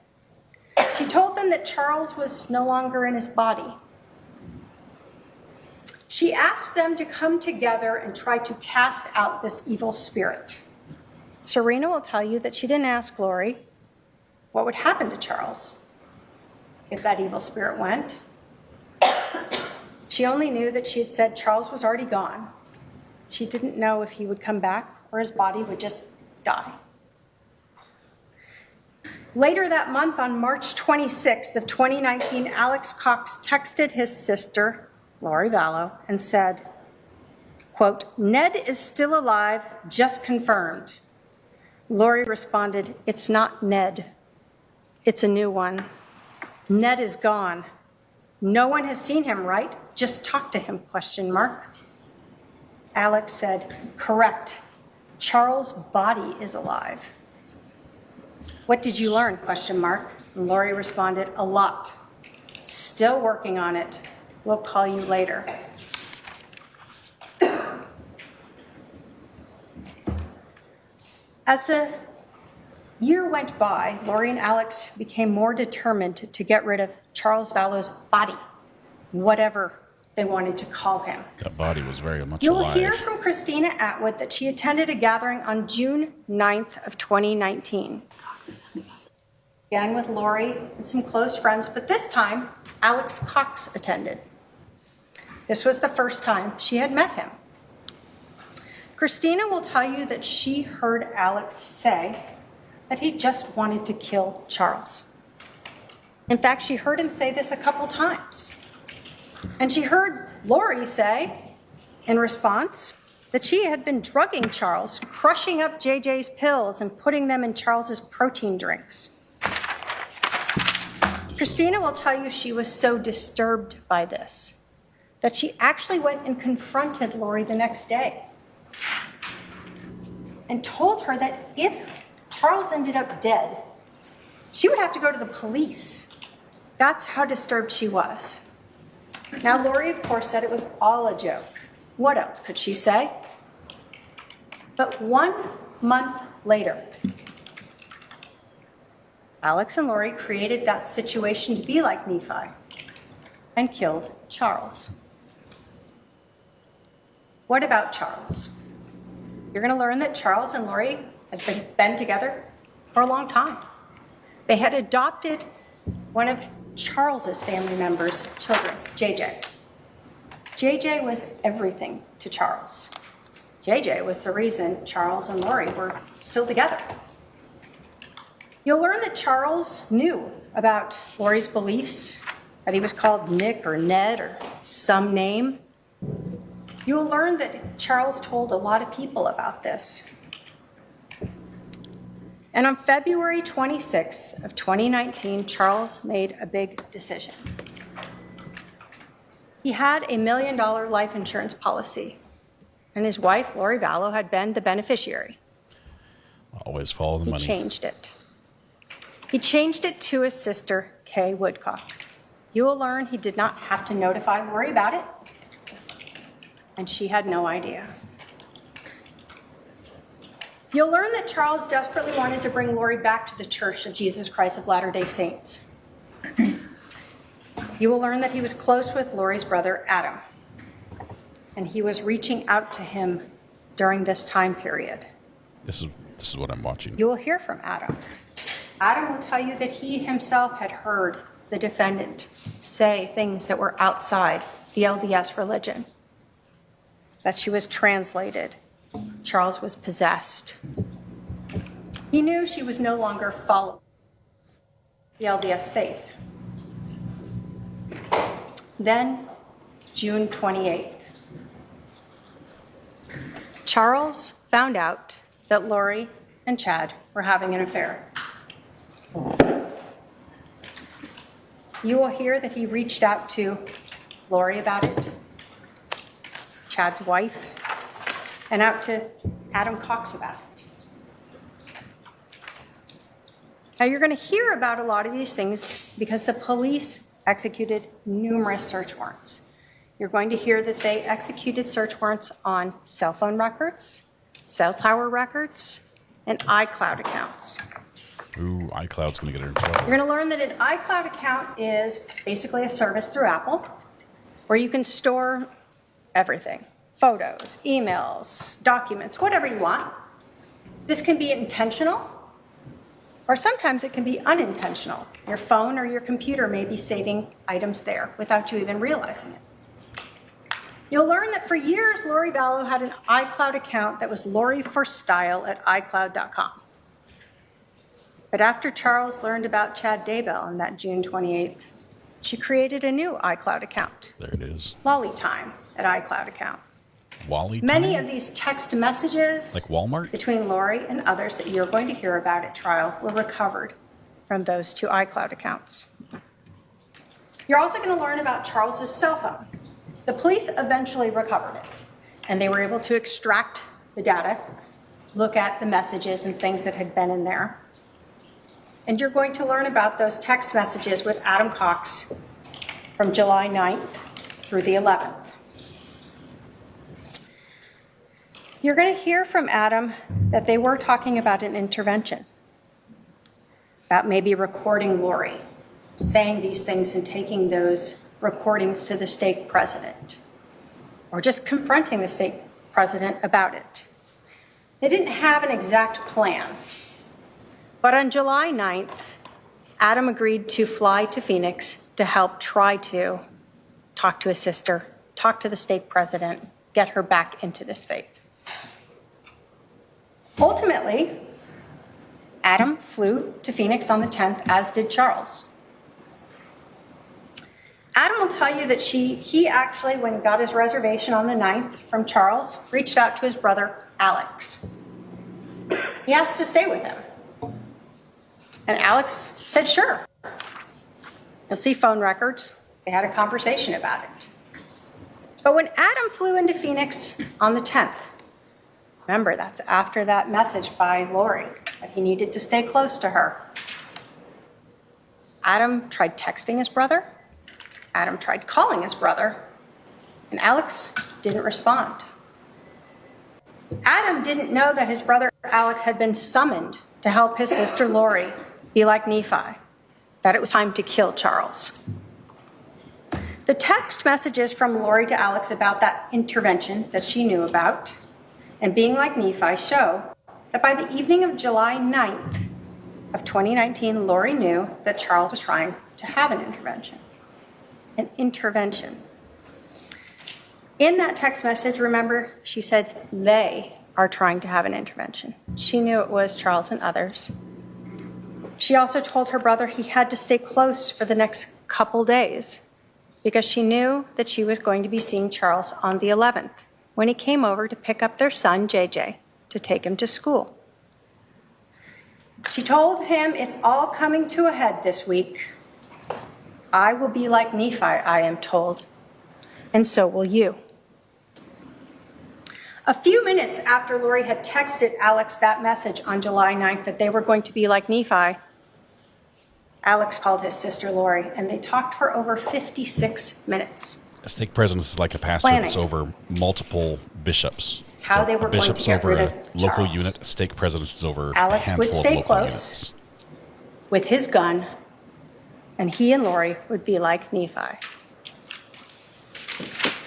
I: She told them that Charles was no longer in his body. She asked them to come together and try to cast out this evil spirit. Serena will tell you that she didn't ask Lori what would happen to Charles if that evil spirit went. She only knew that she had said Charles was already gone. She didn't know if he would come back or his body would just die. Later that month, on March 26th of 2019, Alex Cox texted his sister, Lori Vallow, and said, quote, "Ned is still alive, just confirmed." Lori responded, "It's not Ned. It's a new one. Ned is gone. No one has seen him, right? Just talk to him, question mark." Alex said, "Correct. Charles' body is alive." "What did you learn, question mark?" And Lori responded, "A lot. Still working on it. We'll call you later." As the year went by, Lori and Alex became more determined to get rid of Charles Vallow's body, whatever they wanted to call him.
C: That body was very much
I: You'll
C: alive.
I: hear from Christina Atwood that she attended a gathering on June 9th of 2019. Again with Lori and some close friends, but this time Alex Cox attended. This was the first time she had met him. Christina will tell you that she heard Alex say that he just wanted to kill Charles. In fact, she heard him say this a couple times. And she heard Lori say, in response, that she had been drugging Charles, crushing up JJ's pills and putting them in Charles's protein drinks. Christina will tell you she was so disturbed by this that she actually went and confronted Lori the next day and told her that if Charles ended up dead, she would have to go to the police. That's how disturbed she was. Now, Lori, of course, said it was all a joke. What else could she say? But 1 month later, Alex and Lori created that situation to be like Nephi and killed Charles. What about Charles? You're going to learn that Charles and Lori had been together for a long time. They had adopted one of Charles's family members' children, JJ. JJ was everything to Charles. JJ was the reason Charles and Lori were still together. You'll learn that Charles knew about Lori's beliefs, that he was called Nick or Ned or some name. You will learn that Charles told a lot of people about this. And on February 26th of 2019, Charles made a big decision. He had a $1 million life insurance policy, and his wife, Lori Vallow, had been the beneficiary.
C: Always follow the money.
I: He changed it. He changed it to his sister, Kay Woodcock. You will learn he did not have to notify Lori about it, and she had no idea. You'll learn that Charles desperately wanted to bring Lori back to the Church of Jesus Christ of Latter-day Saints. You will learn that he was close with Lori's brother, Adam, and he was reaching out to him during this time period.
C: This is what I'm watching.
I: You will hear from Adam. Adam will tell you that he himself had heard the defendant say things that were outside the LDS religion, that she was translated. Charles was possessed. He knew she was no longer following the LDS faith. Then, June 28th, Charles found out that Lori and Chad were having an affair. You will hear that he reached out to Lori about it, Chad's wife, and out to Adam Cox about it. Now, you're going to hear about a lot of these things because the police executed numerous search warrants. You're going to hear that they executed search warrants on cell phone records, cell tower records, and iCloud accounts.
C: Ooh, iCloud's going to get her in trouble.
I: You're going to learn that an iCloud account is basically a service through Apple where you can store everything. Photos, emails, documents, whatever you want. This can be intentional, or sometimes it can be unintentional. Your phone or your computer may be saving items there without you even realizing it. You'll learn that for years, Lori Vallow had an iCloud account that was loriforstyle@icloud.com. But after Charles learned about Chad Daybell on that June 28th, she created a new iCloud account.
C: There it is.
I: LollyTime at iCloud account.
C: Wally
I: Many
C: time?
I: of these text messages
C: Like Walmart?
I: between Lori and others that you're going to hear about at trial were recovered from those two iCloud accounts. You're also going to learn about Charles's cell phone. The police eventually recovered it, and they were able to extract the data, look at the messages and things that had been in there. And you're going to learn about those text messages with Adam Cox from July 9th through the 11th. You're going to hear from Adam that they were talking about an intervention, about maybe recording Lori, saying these things and taking those recordings to the stake president, or just confronting the stake president about it. They didn't have an exact plan, but on July 9th, Adam agreed to fly to Phoenix to help try to talk to his sister, talk to the stake president, get her back into this faith. Ultimately, Adam flew to Phoenix on the 10th, as did Charles. Adam will tell you that he actually, when he got his reservation on the 9th from Charles, reached out to his brother, Alex. He asked to stay with him. And Alex said, sure. You'll see phone records. They had a conversation about it. But when Adam flew into Phoenix on the 10th, remember, that's after that message by Lori that he needed to stay close to her. Adam tried texting his brother. Adam tried calling his brother. And Alex didn't respond. Adam didn't know that his brother Alex had been summoned to help his sister Lori be like Nephi, that it was time to kill Charles. The text messages from Lori to Alex about that intervention that she knew about and being like Nephi show that by the evening of July 9th of 2019, Lori knew that Charles was trying to have an intervention. An intervention. In that text message, remember, she said they are trying to have an intervention. She knew it was Charles and others. She also told her brother he had to stay close for the next couple days because she knew that she was going to be seeing Charles on the 11th when he came over to pick up their son, JJ, to take him to school. She told him, it's all coming to a head this week. I will be like Nephi, I am told, and so will you. A few minutes after Lori had texted Alex that message on July 9th that they were going to be like Nephi, Alex called his sister Lori, and they talked for over 56 minutes.
C: A stake president is like a pastor that's over multiple bishops.
I: How they were going to get rid of
C: a local
I: Charles.
C: unit. A stake president is over
I: Alex
C: a
I: would
C: handful
I: stay
C: of local
I: close
C: units.
I: with his gun, and he and Lori would be like Nephi.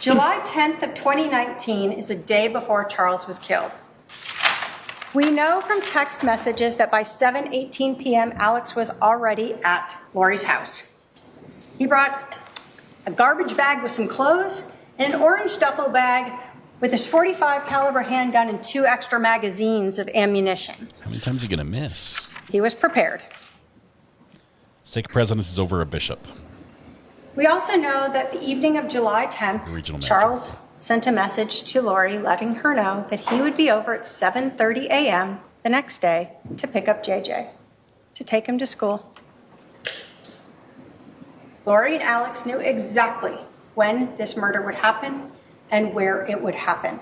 I: July 10th of 2019 is a day before Charles was killed. We know from text messages that by 7:18 p.m., Alex was already at Lori's house. He brought a garbage bag with some clothes and an orange duffel bag with his .45 caliber handgun and 2 extra magazines of ammunition.
C: How many times are you going to miss?
I: He was prepared.
C: Stake president is over a bishop.
I: We also know that the evening of July 10th, Charles sent a message to Lori letting her know that he would be over at 7:30 a.m. the next day to pick up JJ, to take him to school. Lori and Alex knew exactly when this murder would happen and where it would happen.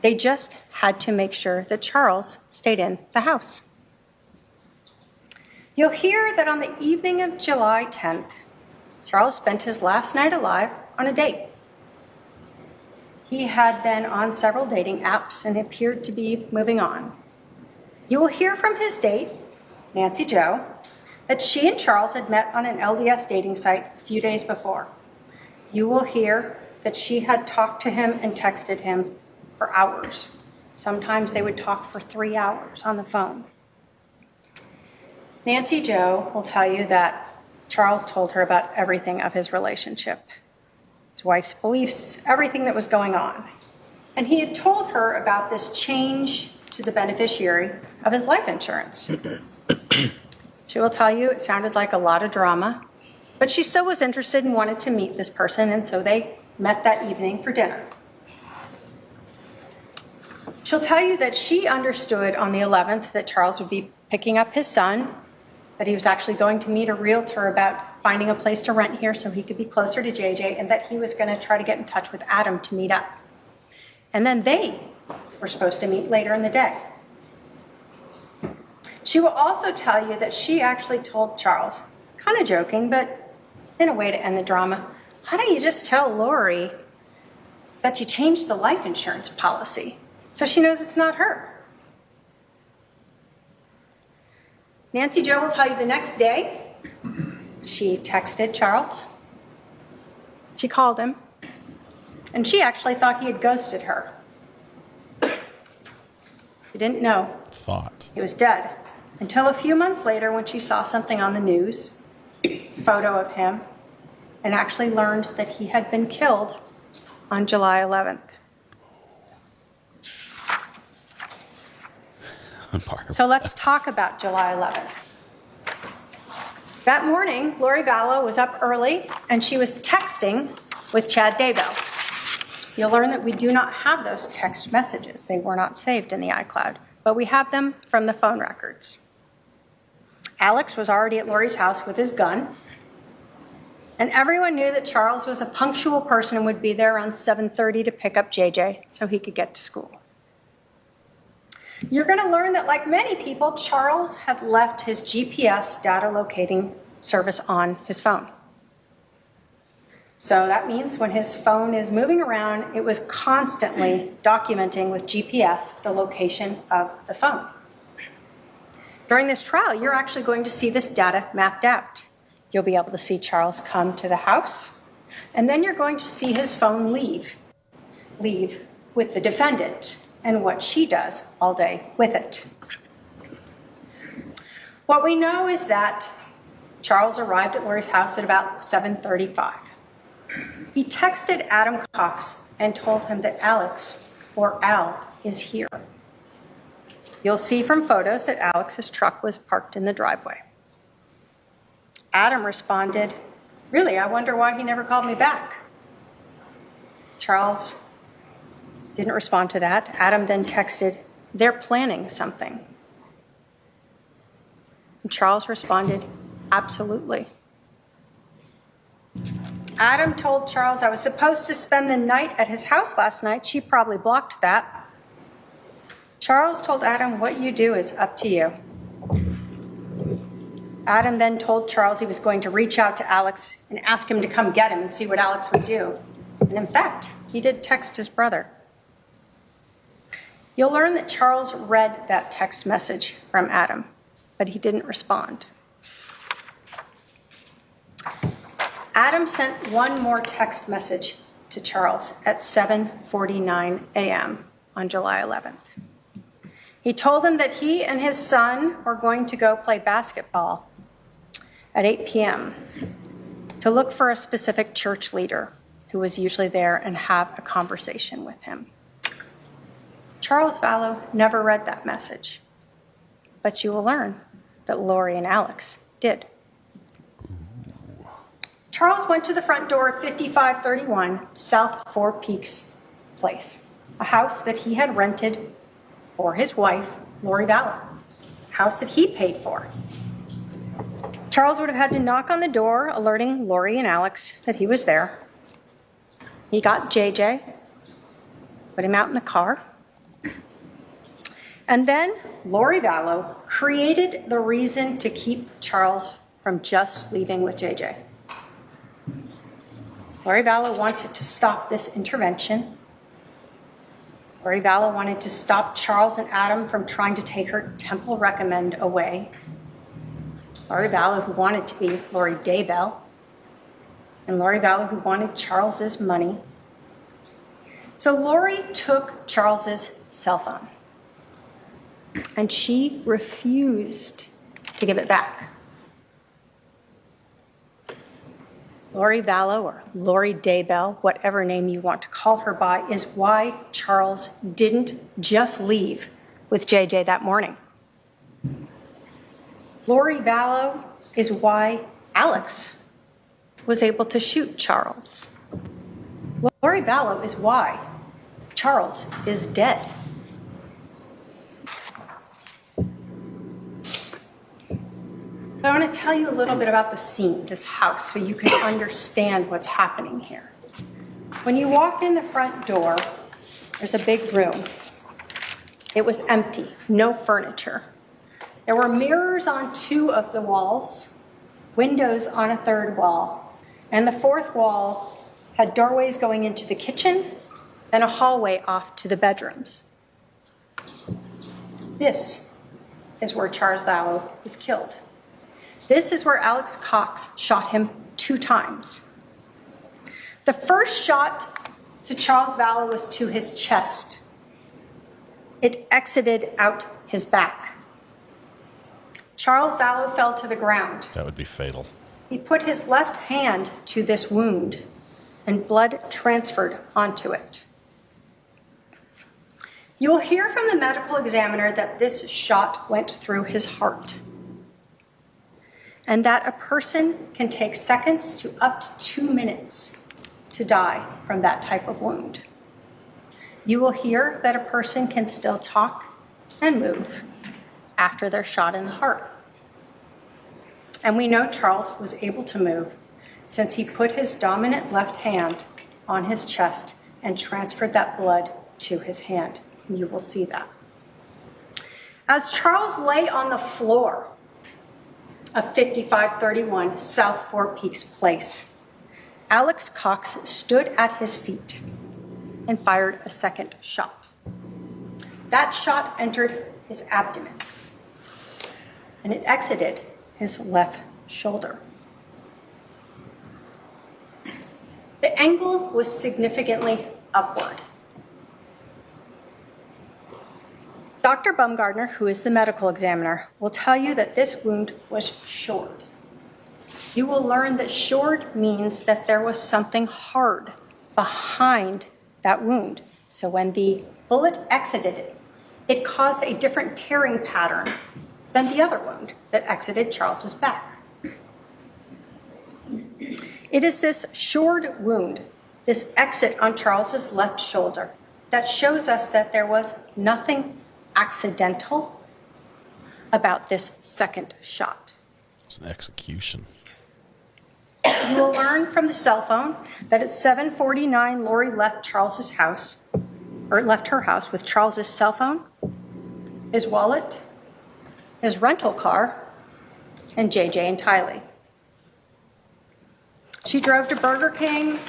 I: They just had to make sure that Charles stayed in the house. You'll hear that on the evening of July 10th, Charles spent his last night alive on a date. He had been on several dating apps and appeared to be moving on. You will hear from his date Nancy Jo, that she and Charles had met on an LDS dating site a few days before. You will hear that she had talked to him and texted him for hours. Sometimes they would talk for 3 hours on the phone. Nancy Jo will tell you that Charles told her about everything of his relationship, his wife's beliefs, everything that was going on. And he had told her about this change to the beneficiary of his life insurance. She will tell you it sounded like a lot of drama, but she still was interested and wanted to meet this person, and so they met that evening for dinner. She'll tell you that she understood on the 11th that Charles would be picking up his son, that he was actually going to meet a realtor about finding a place to rent here so he could be closer to JJ, and that he was going to try to get in touch with Adam to meet up. And then they were supposed to meet later in the day. She will also tell you that she actually told Charles, kind of joking, but in a way to end the drama, why don't you just tell Lori that you changed the life insurance policy so she knows it's not her? Nancy Jo will tell you the next day, she texted Charles. She called him, and she actually thought he had ghosted her. She didn't know. He was dead. Until a few months later when she saw something on the news, a photo of him, and actually learned that he had been killed on July 11th. So let's talk about July 11th. That morning, Lori Vallow was up early, and she was texting with Chad Daybell. You'll learn that we do not have those text messages. They were not saved in the iCloud, but we have them from the phone records. Alex was already at Lori's house with his gun, and everyone knew that Charles was a punctual person and would be there around 7:30 to pick up JJ so he could get to school. You're going to learn that, like many people, Charles had left his GPS data locating service on his phone. So that means when his phone is moving around, it was constantly documenting with GPS the location of the phone. During this trial, you're actually going to see this data mapped out. You'll be able to see Charles come to the house, and then you're going to see his phone leave with the defendant and what she does all day with it. What we know is that Charles arrived at Lori's house at about 7:35. He texted Adam Cox and told him that Alex, or Al, is here. You'll see from photos that Alex's truck was parked in the driveway. Adam responded, "Really, I wonder why he never called me back." Charles didn't respond to that. Adam then texted, "They're planning something." And Charles responded, "Absolutely." Adam told Charles, "I was supposed to spend the night at his house last night. She probably blocked that." Charles told Adam, "What you do is up to you." Adam then told Charles he was going to reach out to Alex and ask him to come get him and see what Alex would do. And in fact, he did text his brother. You'll learn that Charles read that text message from Adam, but he didn't respond. Adam sent one more text message to Charles at 7:49 a.m. on July 11th. He told him that he and his son were going to go play basketball at 8 p.m. to look for a specific church leader who was usually there and have a conversation with him. Charles Vallow never read that message, but you will learn that Lori and Alex did. Charles went to the front door of 5531 South Four Peaks Place, a house that he had rented for his wife, Lori Vallow, a house that he paid for. Charles would have had to knock on the door, alerting Lori and Alex that he was there. He got JJ, put him out in the car, and then Lori Vallow created the reason to keep Charles from just leaving with JJ. Lori Vallow wanted to stop this intervention. Lori Vallow wanted to stop Charles and Adam from trying to take her Temple Recommend away. Lori Vallow, who wanted to be Lori Daybell, and Lori Vallow, who wanted Charles's money. So Lori took Charles's cell phone, and she refused to give it back. Lori Vallow, or Lori Daybell, whatever name you want to call her by, is why Charles didn't just leave with JJ that morning. Lori Vallow is why Alex was able to shoot Charles. Lori Vallow is why Charles is dead. I want to tell you a little bit about the scene, this house, so you can understand what's happening here. When you walk in the front door, there's a big room. It was empty, no furniture. There were mirrors on 2 of the walls, windows on a 3rd wall, and the 4th wall had doorways going into the kitchen and a hallway off to the bedrooms. This is where Charles Vallow was killed. This is where Alex Cox shot him 2 times. The first shot to Charles Vallow was to his chest. It exited out his back. Charles Vallow fell to the ground.
C: That would be fatal.
I: He put his left hand to this wound, and blood transferred onto it. You will hear from the medical examiner that this shot went through his heart, and that a person can take seconds to up to 2 minutes to die from that type of wound. You will hear that a person can still talk and move after they're shot in the heart. And we know Charles was able to move since he put his dominant left hand on his chest and transferred that blood to his hand. You will see that. As Charles lay on the floor of 5531 South Four Peaks Place, Alex Cox stood at his feet and fired a second shot. That shot entered his abdomen, and it exited his left shoulder. The angle was significantly upward. Dr. Baumgartner, who is the medical examiner, will tell you that this wound was shored. You will learn that shored means that there was something hard behind that wound. So when the bullet exited it, it caused a different tearing pattern than the other wound that exited Charles's back. It is this shored wound, this exit on Charles's left shoulder, that shows us that there was nothing accidental about this second shot.
C: It's an execution.
I: You will learn from the cell phone that at 7:49, Lori left Charles's house, or left her house with Charles's cell phone, his wallet, his rental car, and JJ and Tylee. She drove to Burger King,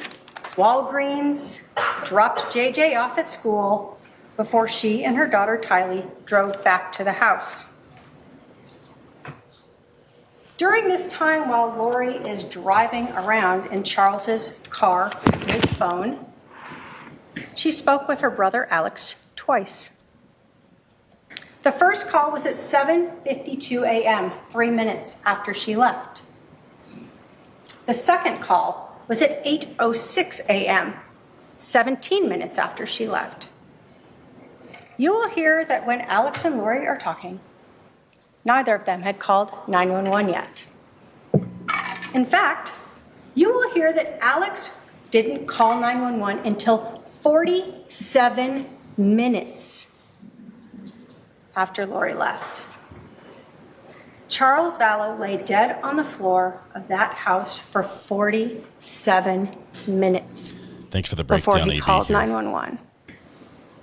I: Walgreens, dropped JJ off at school before she and her daughter Tylee drove back to the house. During this time, while Lori is driving around in Charles's car with his phone, she spoke with her brother Alex twice. The first call was at 7:52 a.m., 3 minutes after she left. The second call was at 8:06 a.m., 17 minutes after she left. You will hear that when Alex and Lori are talking, neither of them had called 911 yet. In fact, you will hear that Alex didn't call 911 until 47 minutes after Lori left. Charles Vallow lay dead on the floor of that house for 47 minutes.
C: Thanks for the breakdown,
I: before he
C: AB
I: called
C: here.
I: 911.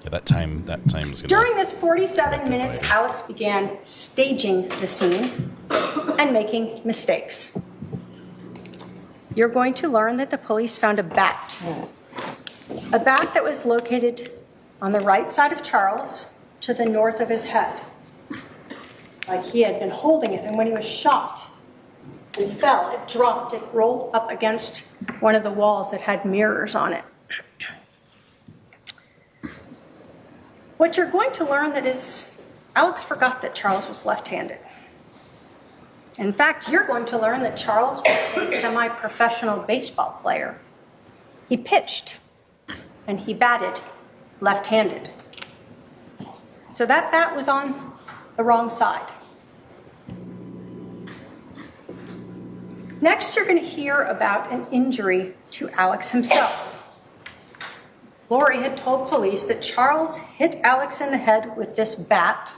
C: Yeah, that time is going to...
I: During this 47 minutes, Alex began staging the scene and making mistakes. You're going to learn that the police found a bat that was located on the right side of Charles to the north of his head. Like he had been holding it, and when he was shot, and fell. It dropped. It rolled up against one of the walls that had mirrors on it. What you're going to learn that is Alex forgot that Charles was left-handed. In fact, you're going to learn that Charles was a semi-professional baseball player. He pitched and he batted left-handed. So that bat was on the wrong side. Next, you're going to hear about an injury to Alex himself. Lori had told police that Charles hit Alex in the head with this bat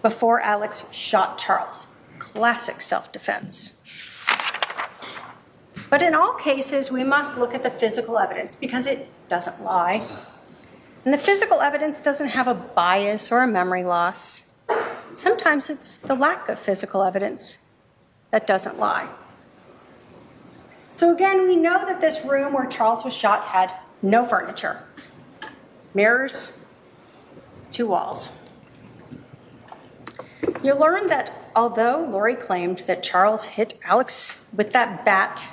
I: before Alex shot Charles. Classic self-defense. But in all cases, we must look at the physical evidence because it doesn't lie. And the physical evidence doesn't have a bias or a memory loss. Sometimes it's the lack of physical evidence that doesn't lie. So again, we know that this room where Charles was shot had no furniture, mirrors, 2 walls. You learn that although Lori claimed that Charles hit Alex with that bat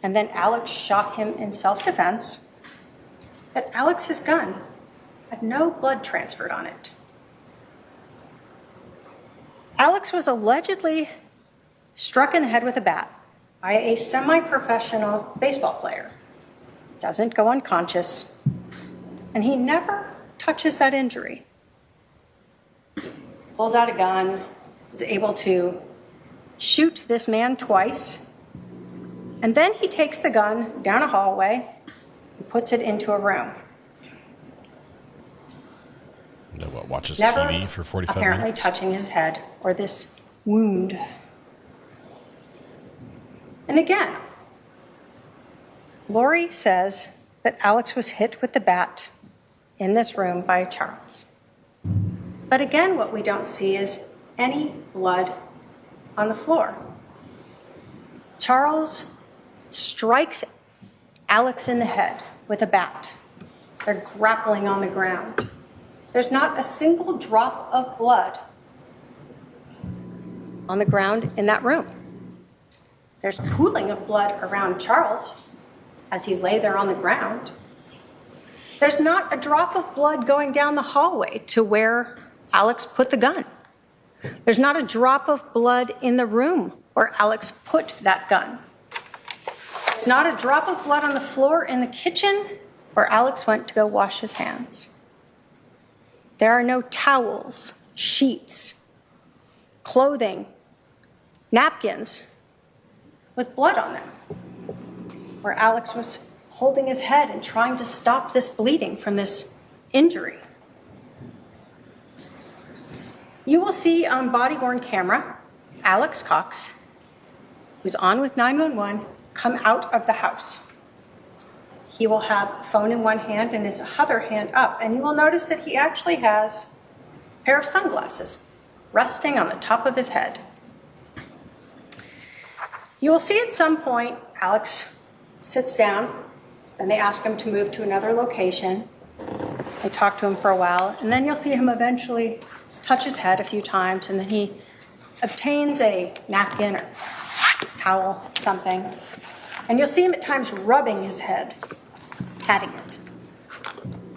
I: and then Alex shot him in self-defense, that Alex's gun had no blood transferred on it. Alex was allegedly struck in the head with a bat by a semi-professional baseball player. Doesn't go unconscious, and he never touches that injury. Pulls out a gun, is able to shoot this man twice, and then he takes the gun down a hallway and puts it into a room.
C: Watches
I: Never
C: TV for 45
I: apparently
C: minutes?
I: touching his head or this wound. And again, Lori says that Alex was hit with the bat in this room by Charles. But again, what we don't see is any blood on the floor. Charles strikes Alex in the head with a bat. They're grappling on the ground. There's not a single drop of blood on the ground in that room. There's pooling of blood around Charles as he lay there on the ground. There's not a drop of blood going down the hallway to where Alex put the gun. There's not a drop of blood in the room where Alex put that gun. There's not a drop of blood on the floor in the kitchen where Alex went to go wash his hands. There are no towels, sheets, clothing, napkins with blood on them, where Alex was holding his head and trying to stop this bleeding from this injury. You will see on body-worn camera, Alex Cox, who's on with 911, come out of the house. He will have a phone in one hand and his other hand up, and you will notice that he actually has a pair of sunglasses resting on the top of his head. You will see at some point Alex sits down and they ask him to move to another location. They talk to him for a while, and then you'll see him eventually touch his head a few times, and then he obtains a napkin or towel, something, and you'll see him at times rubbing his head, patting it.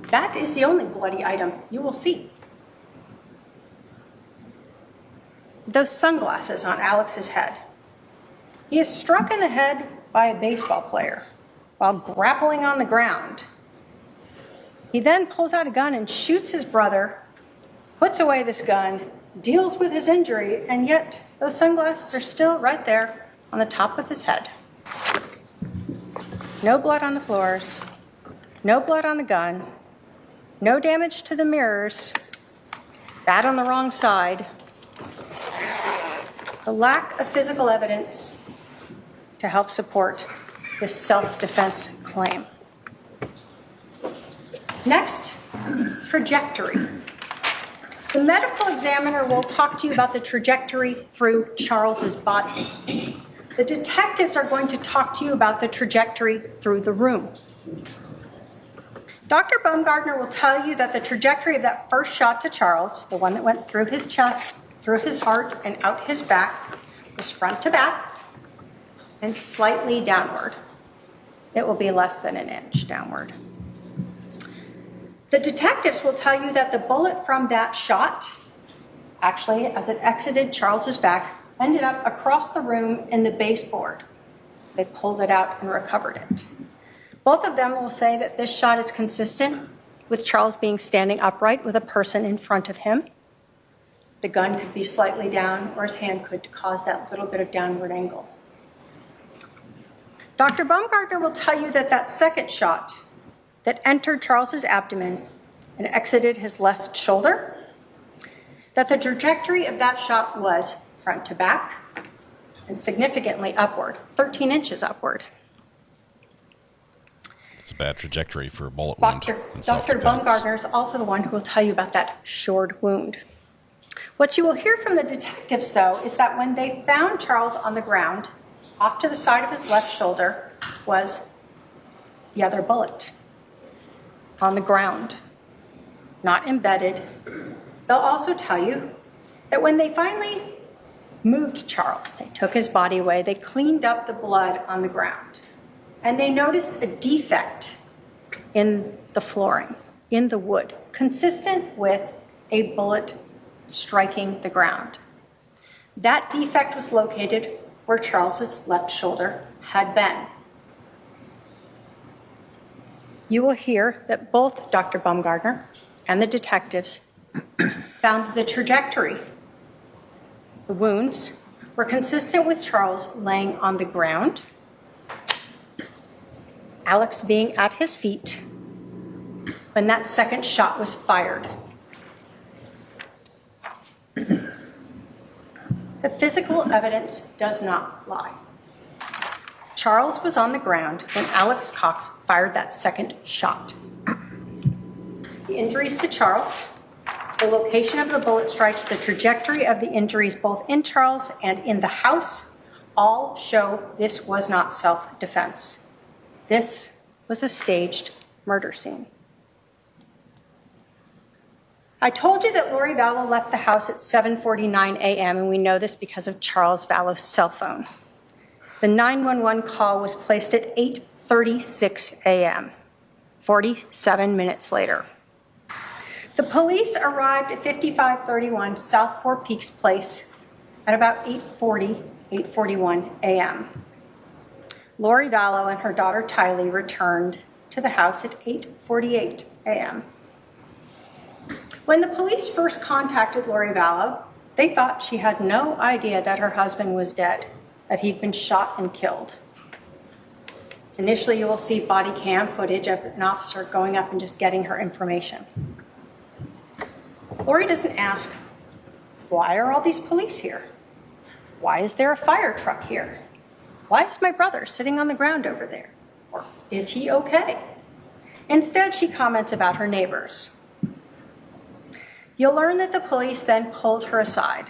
I: That is the only bloody item you will see. Those sunglasses on Alex's head. He is struck in the head by a baseball player while grappling on the ground. He then pulls out a gun and shoots his brother, puts away this gun, deals with his injury, and yet those sunglasses are still right there on the top of his head. No blood on the floors, no blood on the gun, no damage to the mirrors, bat on the wrong side. The lack of physical evidence to help support this self-defense claim. Next, trajectory. The medical examiner will talk to you about the trajectory through Charles's body. The detectives are going to talk to you about the trajectory through the room. Dr. Baumgartner will tell you that the trajectory of that first shot to Charles, the one that went through his chest, through his heart, and out his back, was front to back, and slightly downward. It will be less than an inch downward. The detectives will tell you that the bullet from that shot, actually, as it exited Charles's back, ended up across the room in the baseboard. They pulled it out and recovered it. Both of them will say that this shot is consistent with Charles being standing upright with a person in front of him. The gun could be slightly down, or his hand could cause that little bit of downward angle. Dr. Baumgartner will tell you that that second shot that entered Charles's abdomen and exited his left shoulder, that the trajectory of that shot was front to back and significantly upward, 13 inches upward.
C: It's a bad trajectory for a bullet wound.
I: Dr. Baumgartner is also the one who will tell you about that shored wound. What you will hear from the detectives, though, is that when they found Charles on the ground, off to the side of his left shoulder was the other bullet on the ground, not embedded. They'll also tell you that when they finally moved Charles, they took his body away, they cleaned up the blood on the ground, and they noticed a defect in the flooring, in the wood, consistent with a bullet striking the ground. That defect was located where Charles's left shoulder had been. You will hear that both Dr. Baumgartner and the detectives found the trajectory, the wounds, were consistent with Charles laying on the ground, Alex being at his feet when that second shot was fired. The physical evidence does not lie. Charles was on the ground when Alex Cox fired that second shot. The injuries to Charles, the location of the bullet strikes, the trajectory of the injuries both in Charles and in the house, all show this was not self-defense. This was a staged murder scene. I told you that Lori Vallow left the house at 7:49 a.m., and we know this because of Charles Vallow's cell phone. The 911 call was placed at 8:36 a.m., 47 minutes later. The police arrived at 5531 South Four Peaks Place at about 8:41 a.m. Lori Vallow and her daughter Tylee returned to the house at 8:48 a.m. When the police first contacted Lori Vallow, they thought she had no idea that her husband was dead, that he'd been shot and killed. Initially, you will see body cam footage of an officer going up and just getting her information. Lori doesn't ask, why are all these police here? Why is there a fire truck here? Why is my brother sitting on the ground over there? Or is he okay? Instead, she comments about her neighbors. You'll learn that the police then pulled her aside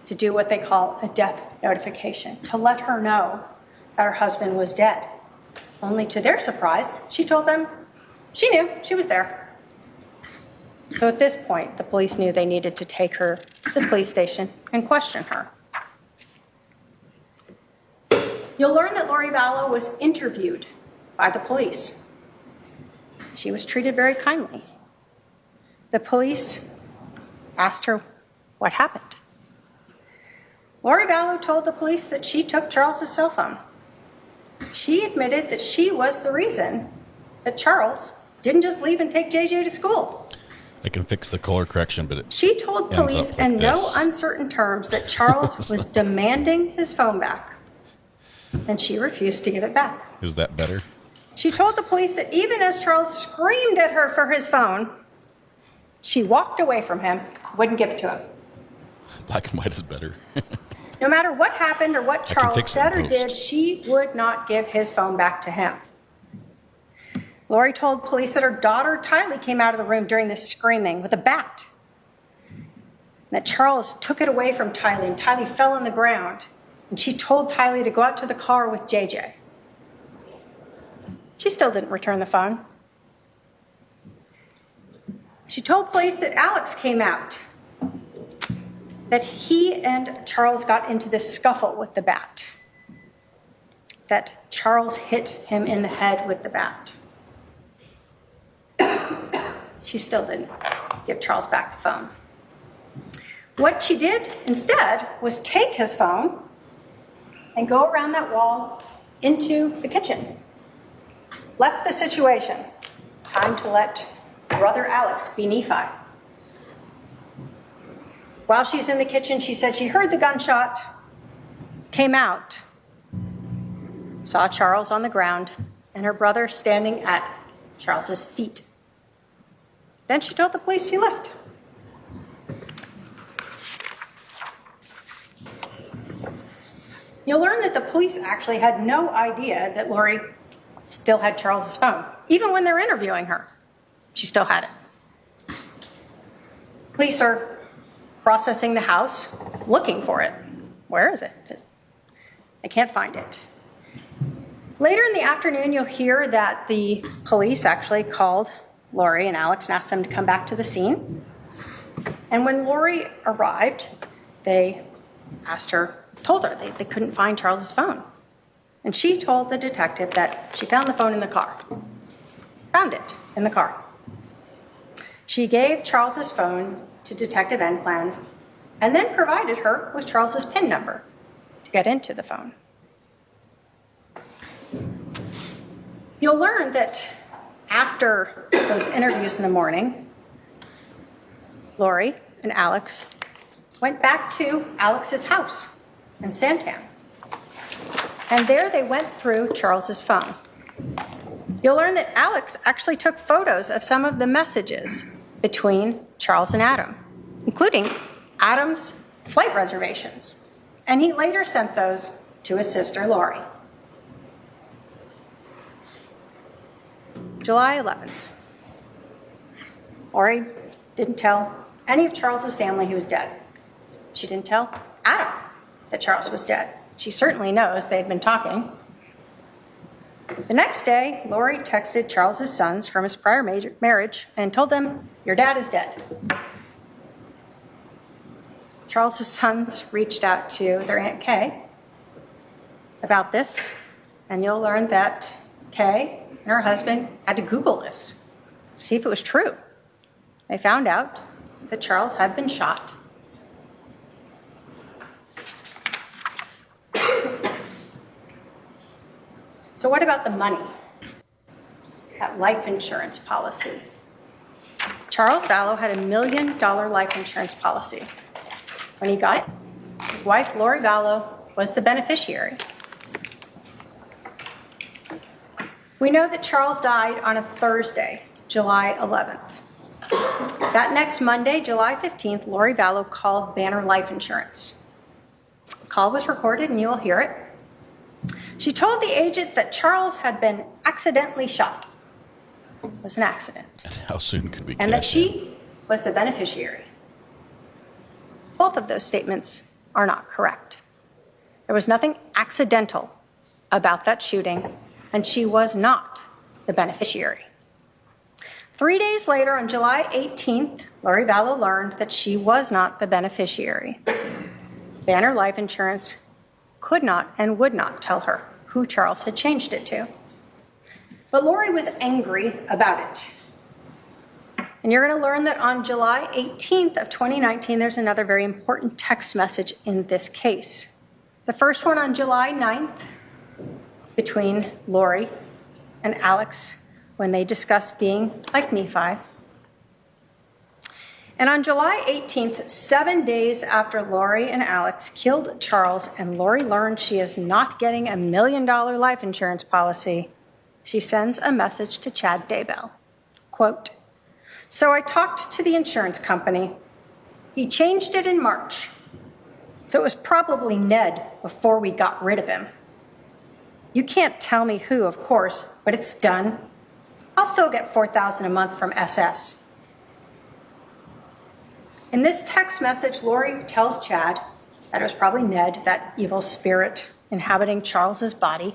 I: to do what they call a death notification, to let her know that her husband was dead. Only to their surprise, she told them she knew, she was there. So at this point, the police knew they needed to take her to the police station and question her. You'll learn that Lori Vallow was interviewed by the police. She was treated very kindly. The police asked her what happened. Lori Vallow told the police that she took Charles's cell phone. She admitted that she was the reason that Charles didn't just leave and take JJ to school.
C: I can fix the color correction, but it
I: She told police in no uncertain terms that Charles was demanding his phone back, and she refused to give it back.
C: Is that better?
I: She told the police that even as Charles screamed at her for his phone, she walked away from him, wouldn't give it to him.
C: Black and white is better.
I: No matter what happened or what Charles said or did, she would not give his phone back to him. Lori told police that her daughter Tylee came out of the room during this screaming with a bat. That Charles took it away from Tylee, and Tylee fell on the ground. And she told Tylee to go out to the car with JJ. She still didn't return the phone. She told police that Alex came out, that he and Charles got into this scuffle with the bat. that Charles hit him in the head with the bat. She still didn't give Charles back the phone. What she did instead was take his phone and go around that wall into the kitchen. Left the situation. Time to let brother Alex be Nephi. While she's in the kitchen, she said she heard the gunshot, came out, saw Charles on the ground, and her brother standing at Charles's feet. Then she told the police she left. You'll learn that the police actually had no idea that Lori still had Charles's phone. Even when they're interviewing her, she still had it. Police are processing the house, looking for it. Where is it? I can't find it. Later in the afternoon, you'll hear that the police actually called Lori and Alex and asked them to come back to the scene. And when Lori arrived, they told her they couldn't find Charles's phone. And she told the detective that she found the phone in the car. Found it in the car. She gave Charles's phone to Detective Enclan and then provided her with Charles's PIN number to get into the phone. You'll learn that after those interviews in the morning, Lori and Alex went back to Alex's house in Santan. And there they went through Charles's phone. You'll learn that Alex actually took photos of some of the messages between Charles and Adam, including Adam's flight reservations. And he later sent those to his sister, Lori. July 11th. Lori didn't tell any of Charles's family he was dead. She didn't tell Adam that Charles was dead. She certainly knows they'd been talking. The next day, Lori texted Charles's sons from his prior marriage and told them, "Your dad is dead." Charles's sons reached out to their Aunt Kay about this, and you'll learn that Kay and her husband had to Google this, see if it was true. They found out that Charles had been shot. So what about the money? That life insurance policy. Charles Vallow had $1 million life insurance policy. When he got it, his wife, Lori Vallow, was the beneficiary. We know that Charles died on a Thursday, July 11th. That next Monday, July 15th, Lori Vallow called Banner Life Insurance. The call was recorded, and you will hear it. She told the agent that Charles had been accidentally shot. It was an accident.
C: And how soon could we
I: And that
C: cash
I: she was the beneficiary. Both of those statements are not correct. There was nothing accidental about that shooting, and she was not the beneficiary. 3 days later, on July 18th, Lori Vallow learned that she was not the beneficiary. Banner Life Insurance could not and would not tell her who Charles had changed it to. But Lori was angry about it. And you're going to learn that on July 18th of 2019, there's another very important text message in this case. The first one on July 9th between Lori and Alex when they discussed being like Nephi. And on July 18th, 7 days after Lori and Alex killed Charles and Lori learned she is not getting $1 million life insurance policy, she sends a message to Chad Daybell. Quote, "So I talked to the insurance company. He changed it in March. So it was probably Ned before we got rid of him. You can't tell me who, of course, but it's done. I'll still get $4,000 a month from SS." In this text message, Lori tells Chad that it was probably Ned, that evil spirit inhabiting Charles's body,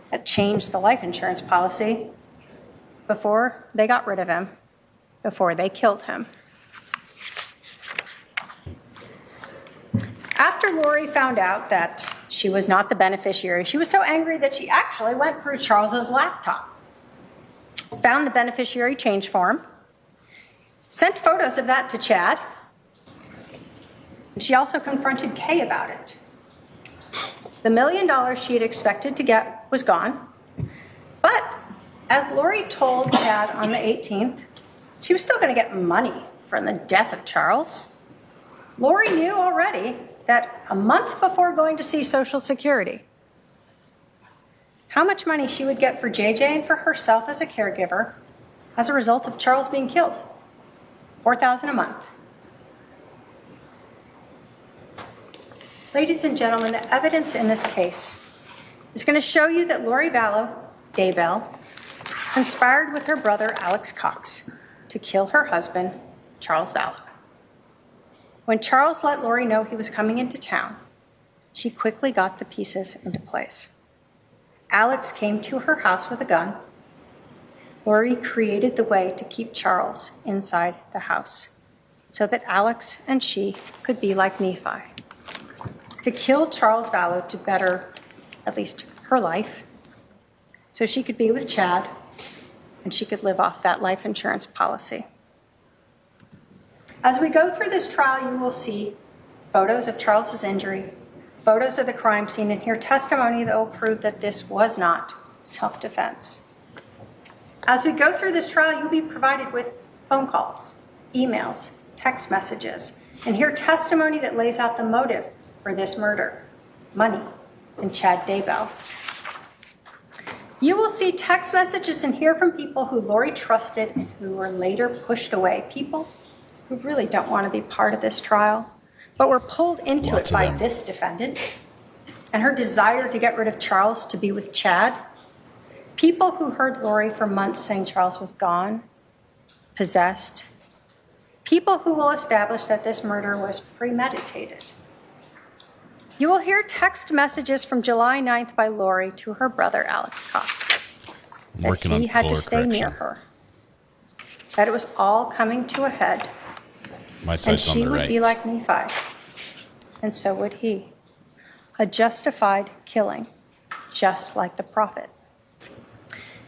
I: that changed the life insurance policy before they got rid of him, before they killed him. After Lori found out that She was not the beneficiary. She was so angry that she actually went through Charles's laptop, found the beneficiary change form, sent photos of that to Chad. She also confronted Kay about it. The $1 million she had expected to get was gone. But as Lori told Chad on the 18th, she was still going to get money from the death of Charles. Lori knew already that a month before going to see Social Security, how much money she would get for JJ and for herself as a caregiver as a result of Charles being killed. $4,000 a month. Ladies and gentlemen, the evidence in this case is going to show you that Lori Vallow, Daybell, conspired with her brother Alex Cox to kill her husband, Charles Vallow. When Charles let Lori know he was coming into town, she quickly got the pieces into place. Alex came to her house with a gun. Lori created the way to keep Charles inside the house so that Alex and she could be like Nephi. To kill Charles Vallow to better at least her life so she could be with Chad and she could live off that life insurance policy. As we go through this trial, you will see photos of Charles's injury, photos of the crime scene, and hear testimony that will prove that this was not self-defense. As we go through this trial, you'll be provided with phone calls, emails, text messages, and hear testimony that lays out the motive for this murder: money and Chad Daybell. You will see text messages and hear from people who Lori trusted and who were later pushed away, people who really don't want to be part of this trial, but were pulled into it by this defendant and her desire to get rid of Charles to be with Chad. People who heard Lori for months saying Charles was gone, possessed. People who will establish that this murder was premeditated. You will hear text messages from July 9th by Lori to her brother Alex Cox that he had to stay near her, that it was all coming to a head, and she would be like Nephi, and so would he. A justified killing, just like the prophet.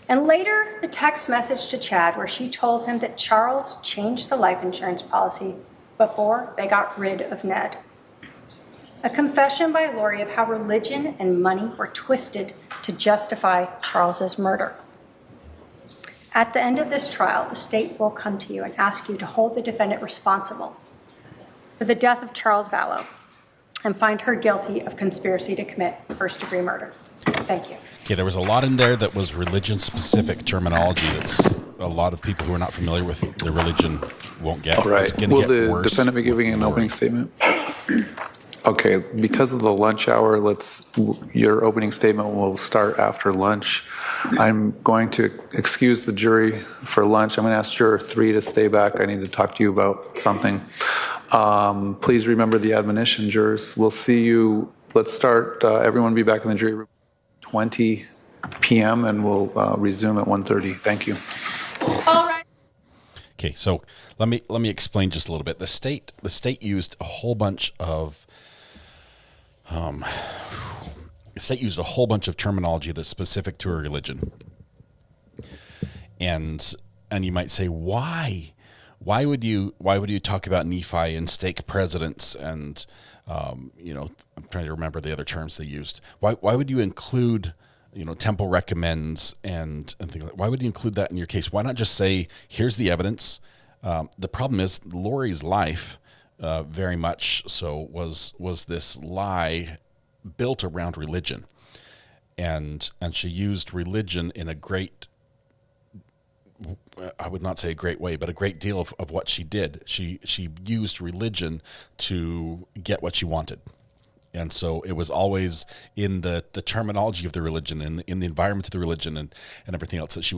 I: And later, the text message to Chad where she told him that Charles changed the life insurance policy before they got rid of Ned. A confession by Lori of how religion and money were twisted to justify Charles's murder. At the end of this trial, the state will come to you and ask you to hold the defendant responsible for the death of Charles Vallow and find her guilty of conspiracy to commit first-degree murder. Thank you.
C: Okay, there was a lot in there that was religion-specific terminology that's a lot of people who are not familiar with the religion won't get.
J: All right.
C: It's going to get worse.
J: Will the defendant be giving an opening statement? Okay, because of the lunch hour, your opening statement will start after lunch. I'm going to excuse the jury for lunch. I'm going to ask juror 3 to stay back. I need to talk to you about something. Please remember the admonition, jurors. We'll see you. Let's start. Everyone be back in the jury room 20 p.m. and we'll resume at 1:30. Thank you.
I: All right.
C: Okay, so let me explain just a little bit. The state used a whole bunch of terminology that's specific to a religion, and you might say, why would you talk about Nephi and stake presidents and I'm trying to remember the other terms they used. Why would you include temple recommends and things like that? Why would you include that in your case? Why not just say, here's the evidence? The problem is Lori's life very much so was this lie built around religion, and she used religion in a great, I would not say a great way, but a great deal of what she did. She used religion to get what she wanted. And so it was always in the terminology of the religion and in the environment of the religion and everything else that she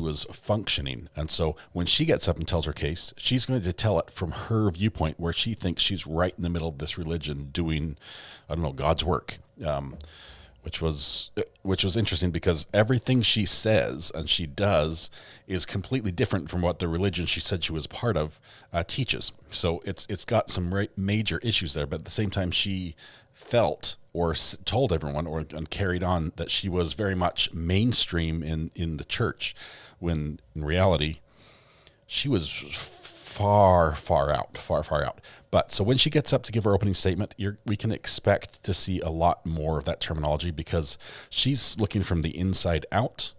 C: was functioning. And so when she gets up and tells her case, she's going to tell it from her viewpoint, where she thinks she's right in the middle of this religion doing, God's work. which was interesting because everything she says and she does is completely different from what the religion she said she was part of teaches. So it's got some major issues there, but at the same time she felt or told everyone and carried on that she was very much mainstream in the church, when in reality she was far out. But so when she gets up to give her opening statement, we can expect to see a lot more of that terminology, because she's looking from the inside out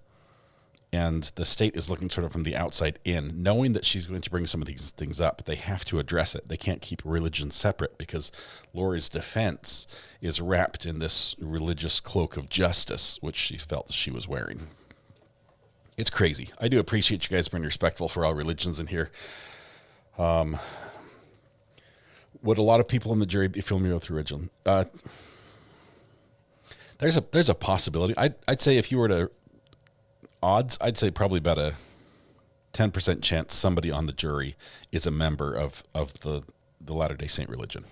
C: and the state is looking sort of from the outside in, knowing that she's going to bring some of these things up. They have to address it. They can't keep religion separate, because Lori's defense is wrapped in this religious cloak of justice, which she felt she was wearing. It's crazy. I do appreciate you guys being respectful for all religions in here. Would a lot of people in the jury be familiar with religion? There's a possibility. I'd say if you were to odds, I'd say probably about a 10% chance somebody on the jury is a member of the Latter-day Saint religion.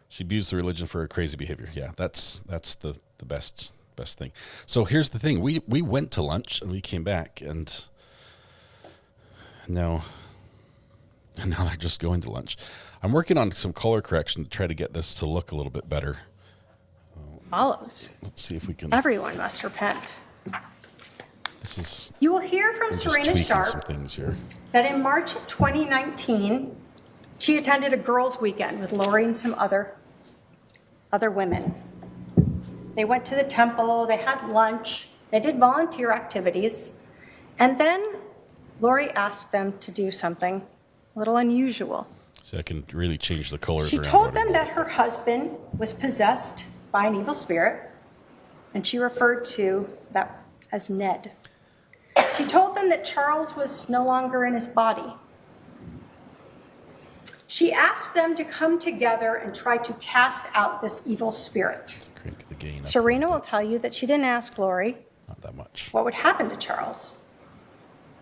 C: She abused the religion for her crazy behavior. Yeah, that's the best thing. So here's the thing. We went to lunch and we came back, and now they're just going to lunch. I'm working on some color correction to try to get this to look a little bit better.
I: Follows.
C: Let's see if we can.
I: Everyone must repent.
C: This is.
I: You will hear from
C: I'm just
I: Serena
C: tweaking
I: Sharp
C: some things here.
I: that in March of 2019, she attended a girls' weekend with Lori and some other women. They went to the temple, they had lunch, they did volunteer activities, and then Lori asked them to do something a little unusual.
C: So I can really change the colors
I: She
C: around.
I: told them that her husband was possessed by an evil spirit, and she referred to that as Ned. She told them that Charles was no longer in his body. She asked them to come together and try to cast out this evil spirit.
C: Crank the gain up.
I: Serena will tell you that she didn't ask Lori
C: Not that much.
I: what would happen to Charles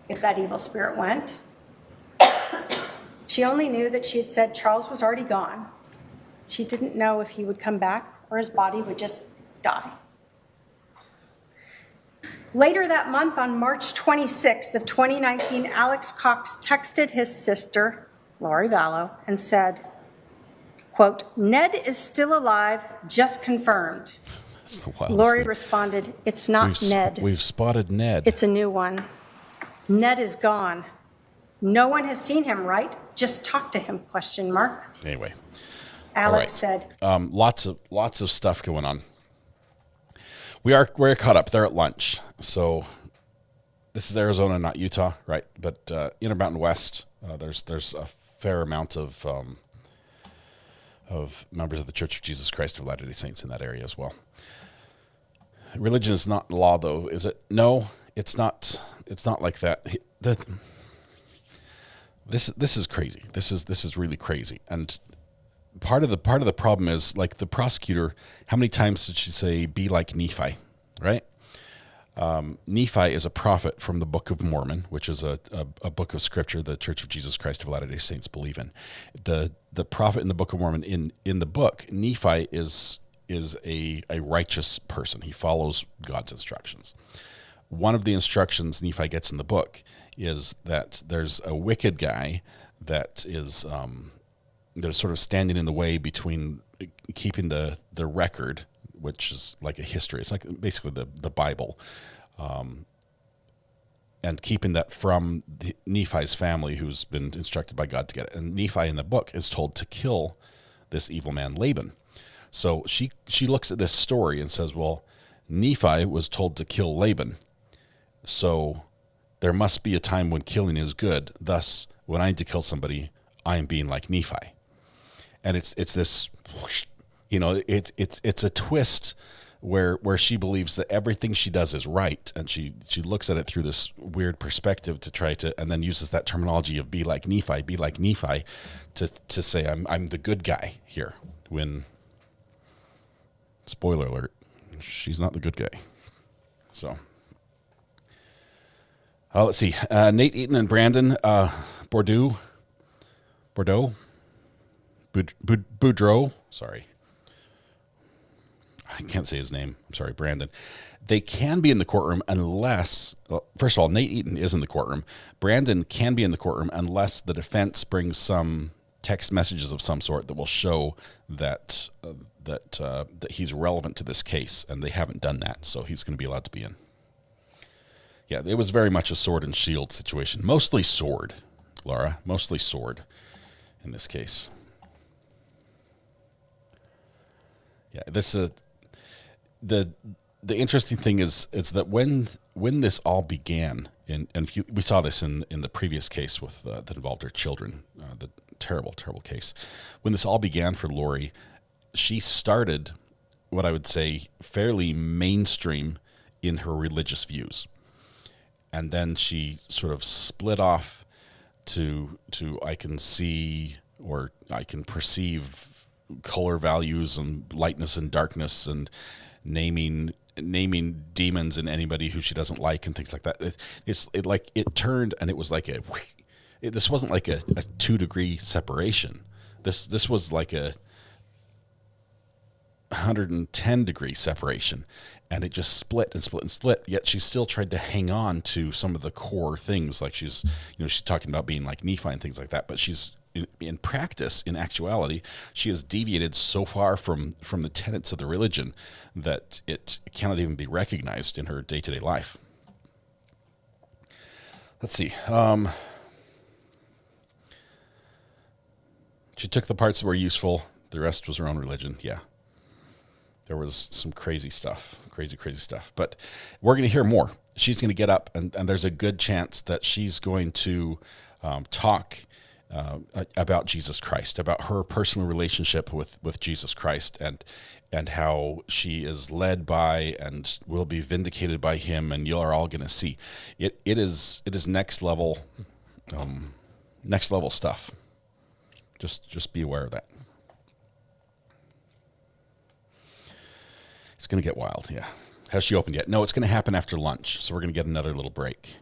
I: if that evil spirit went. She only knew that she had said Charles was already gone. She didn't know if he would come back or his body would just die. Later that month, on March 26th of 2019, Alex Cox texted his sister, Lori Vallow, and said, quote, "Ned is still alive, just confirmed."
C: That's the wildest
I: Lori
C: thing.
I: responded, "It's not Ned.
C: We've spotted Ned.
I: It's a new one. Ned is gone. No one has seen him, right? Just talk to him, question mark."
C: Anyway.
I: Alex said.
C: Lots of stuff going on. We're caught up. They're at lunch. So this is Arizona, not Utah, right? But Intermountain West, there's a fair amount of members of the Church of Jesus Christ of Latter-day Saints in that area as well. Religion is not law, though, is it? No, it's not. It's not like that. This is crazy. This is really crazy. And part of the problem is, like, the prosecutor, how many times did she say, "Be like Nephi," right? Nephi is a prophet from the Book of Mormon, which is a book of scripture the Church of Jesus Christ of Latter-day Saints believe in. The prophet in the Book of Mormon, in the book, Nephi is a righteous person. He follows God's instructions. One of the instructions Nephi gets in the book is that there's a wicked guy that is there's sort of standing in the way between keeping the record, which is like a history. It's like basically the Bible, and keeping that from Nephi's family, who's been instructed by God to get it. And Nephi in the book is told to kill this evil man, Laban. So she looks at this story and says, well, Nephi was told to kill Laban. So there must be a time when killing is good. Thus, when I need to kill somebody, I am being like Nephi. And it's this, it's a twist where she believes that everything she does is right, and she looks at it through this weird perspective to try to, and then uses that terminology of be like Nephi to say I'm the good guy here, when, spoiler alert, she's not the good guy. So let's see, Nate Eaton and Brandon Bordeaux Boudreaux, sorry. I can't say his name. I'm sorry, Brandon. They can be in the courtroom unless, well, first of all, Nate Eaton is in the courtroom. Brandon can be in the courtroom unless the defense brings some text messages of some sort that will show that that he's relevant to this case, and they haven't done that, so he's going to be allowed to be in. Yeah, it was very much a sword and shield situation. Mostly sword, Laura. Mostly sword in this case. Yeah, the interesting thing is that when this all began, and we saw this in the previous case with that involved her children, the terrible case. When this all began for Lori, she started what I would say fairly mainstream in her religious views, and then she sort of split off to I can see or I can perceive color values and lightness and darkness and naming demons in anybody who she doesn't like and things like that. It turned, and it was like this wasn't like a 2-degree separation. This was like a 110-degree separation, and it just split and split and split. Yet she still tried to hang on to some of the core things, like she's talking about being like Nephi and things like that. But she's in practice, in actuality, she has deviated so far from the tenets of the religion that it cannot even be recognized in her day-to-day life. Let's see. She took the parts that were useful. The rest was her own religion. Yeah. There was some crazy stuff, crazy stuff. But we're going to hear more. She's going to get up, and there's a good chance that she's going to talk about Jesus Christ, about her personal relationship with Jesus Christ, and how she is led by and will be vindicated by him, and you are all going to see. It is next level stuff. Just be aware of that. It's going to get wild, yeah. Has she opened yet? No, it's going to happen after lunch, so we're going to get another little break.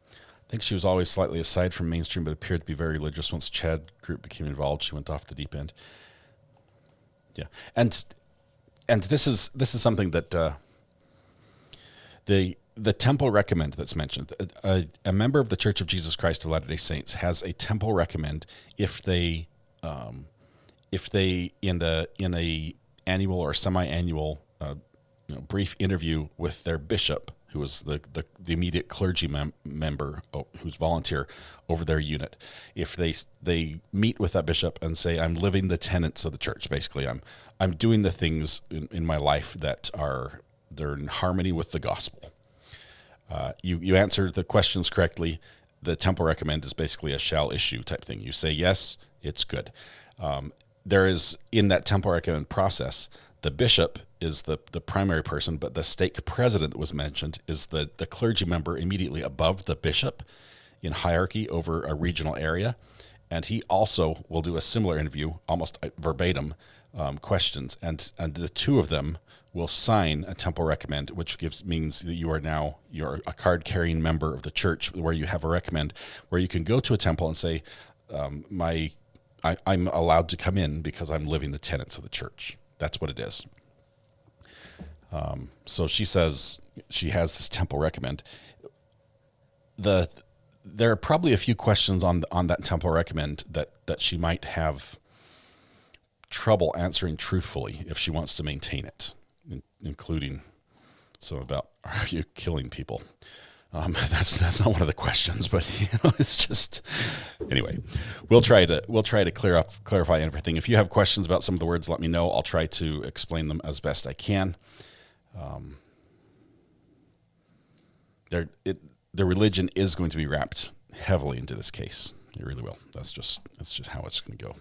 C: I think she was always slightly aside from mainstream, but appeared to be very religious. Once Chad group became involved, she went off the deep end. Yeah, and this is something that the temple recommend that's mentioned. A member of the Church of Jesus Christ of Latter-day Saints has a temple recommend if they in a annual or semi-annual brief interview with their bishop, who was the immediate clergy member who's volunteer over their unit, if they meet with that bishop and say, I'm living the tenets of the church, basically I'm doing the things in my life that they're in harmony with the gospel. You answer the questions correctly. The temple recommend is basically a shall issue type thing. You say yes, it's good. There is, in that temple recommend process, the bishop is the primary person, but the stake president that was mentioned is the clergy member immediately above the bishop in hierarchy over a regional area. And he also will do a similar interview, almost verbatim questions. And the two of them will sign a temple recommend, which means that you're a card-carrying member of the church, where you have a recommend, where you can go to a temple and say, I'm allowed to come in because I'm living the tenets of the church. That's what it is. So she says she has this temple recommend. There are probably a few questions on that temple recommend that she might have trouble answering truthfully if she wants to maintain it, including some about, are you killing people? That's not one of the questions, but it's just, anyway, we'll try to clarify everything. If you have questions about some of the words, let me know. I'll try to explain them as best I can. The religion is going to be wrapped heavily into this case. It really will. That's just how it's going to go.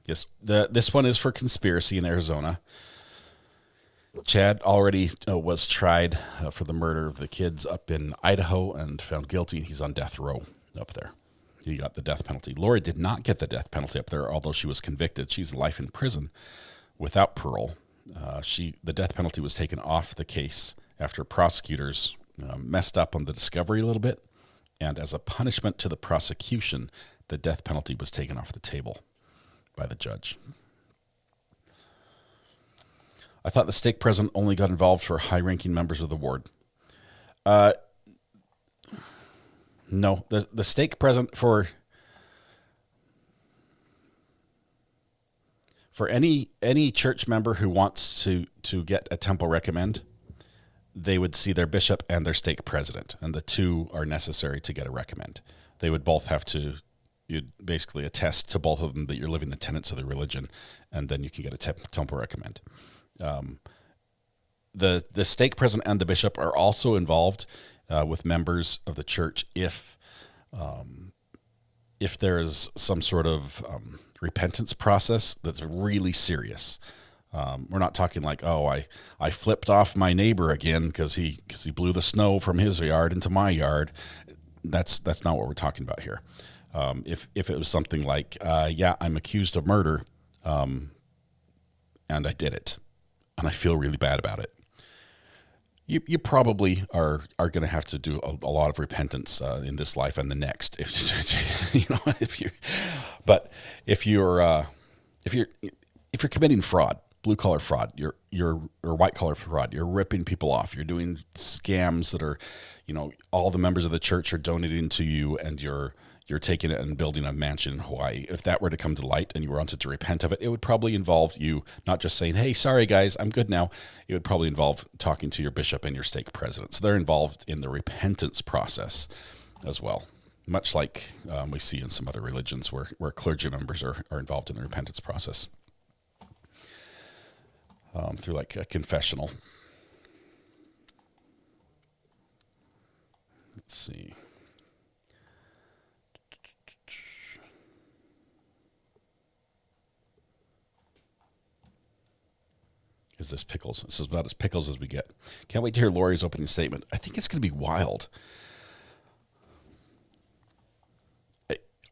C: Yes, this one is for conspiracy in Arizona. Chad already was tried for the murder of the kids up in Idaho and found guilty. He's on death row up there. He got the death penalty. Lori did not get the death penalty up there, although she was convicted. She's life in prison without parole. The death penalty was taken off the case after prosecutors messed up on the discovery a little bit, and as a punishment to the prosecution, the death penalty was taken off the table by the judge. I thought the stake president only got involved for high-ranking members of the ward. No, the stake president for any church member who wants to get a temple recommend, they would see their bishop and their stake president, and the two are necessary to get a recommend. They would both have to, you'd basically attest to both of them that you're living the tenets of the religion, and then you can get a temple recommend. The stake president and the bishop are also involved with members of the church if there is some sort of repentance process that's really serious. We're not talking like, oh, I flipped off my neighbor again because he blew the snow from his yard into my yard. That's not what we're talking about here. If it was something like, yeah, I'm accused of murder, and I did it, and I feel really bad about it. You probably are going to have to do a lot of repentance in this life and the next. If you're committing fraud, blue collar fraud, or white collar fraud, you're ripping people off. You're doing scams that are, all the members of the church are donating to you, and you're taking it and building a mansion in Hawaii. If that were to come to light and you were wanted to repent of it, it would probably involve you not just saying, hey, sorry guys, I'm good now. It would probably involve talking to your bishop and your stake president. So they're involved in the repentance process as well, much like we see in some other religions where clergy members are involved in the repentance process through like a confessional. Let's see. Is this Pickles? This is about as Pickles as we get. Can't wait to hear Lori's opening statement. I think it's going to be wild.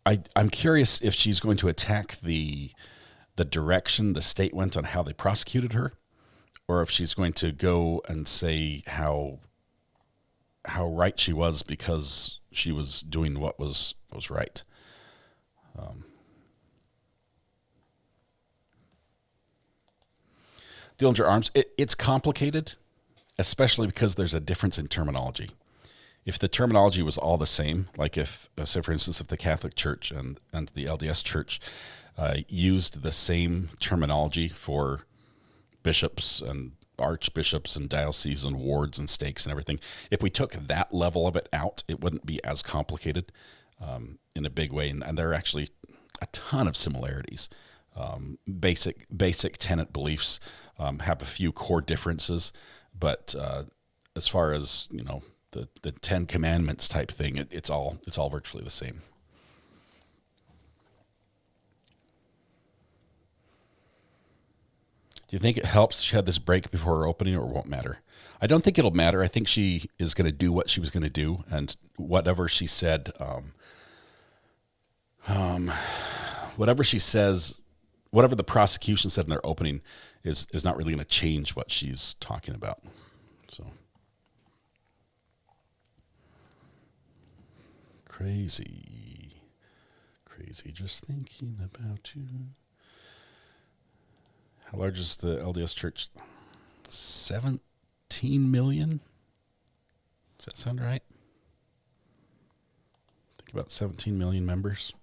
C: I'm curious if she's going to attack the direction the state went on how they prosecuted her, or if she's going to go and say how right she was because she was doing what was right. Dillinger Arms, it's complicated, especially because there's a difference in terminology. If the terminology was all the same, like if, say for instance, if the Catholic Church and the LDS Church used the same terminology for bishops and archbishops and dioceses and wards and stakes and everything, if we took that level of it out, it wouldn't be as complicated in a big way. And there are actually a ton of similarities. Basic tenet beliefs have a few core differences, but as far as the 10 Commandments type thing, it's all virtually the same. Do you think it helps she had this break before her opening, or won't matter? I don't think it'll matter. I think she is going to do what she was going to do, and whatever she said, whatever she says, whatever the prosecution said in their opening is not really going to change what she's talking about. So crazy, just thinking about you. How large is the LDS Church? 17 million? Does that sound right? Think about 17 million members.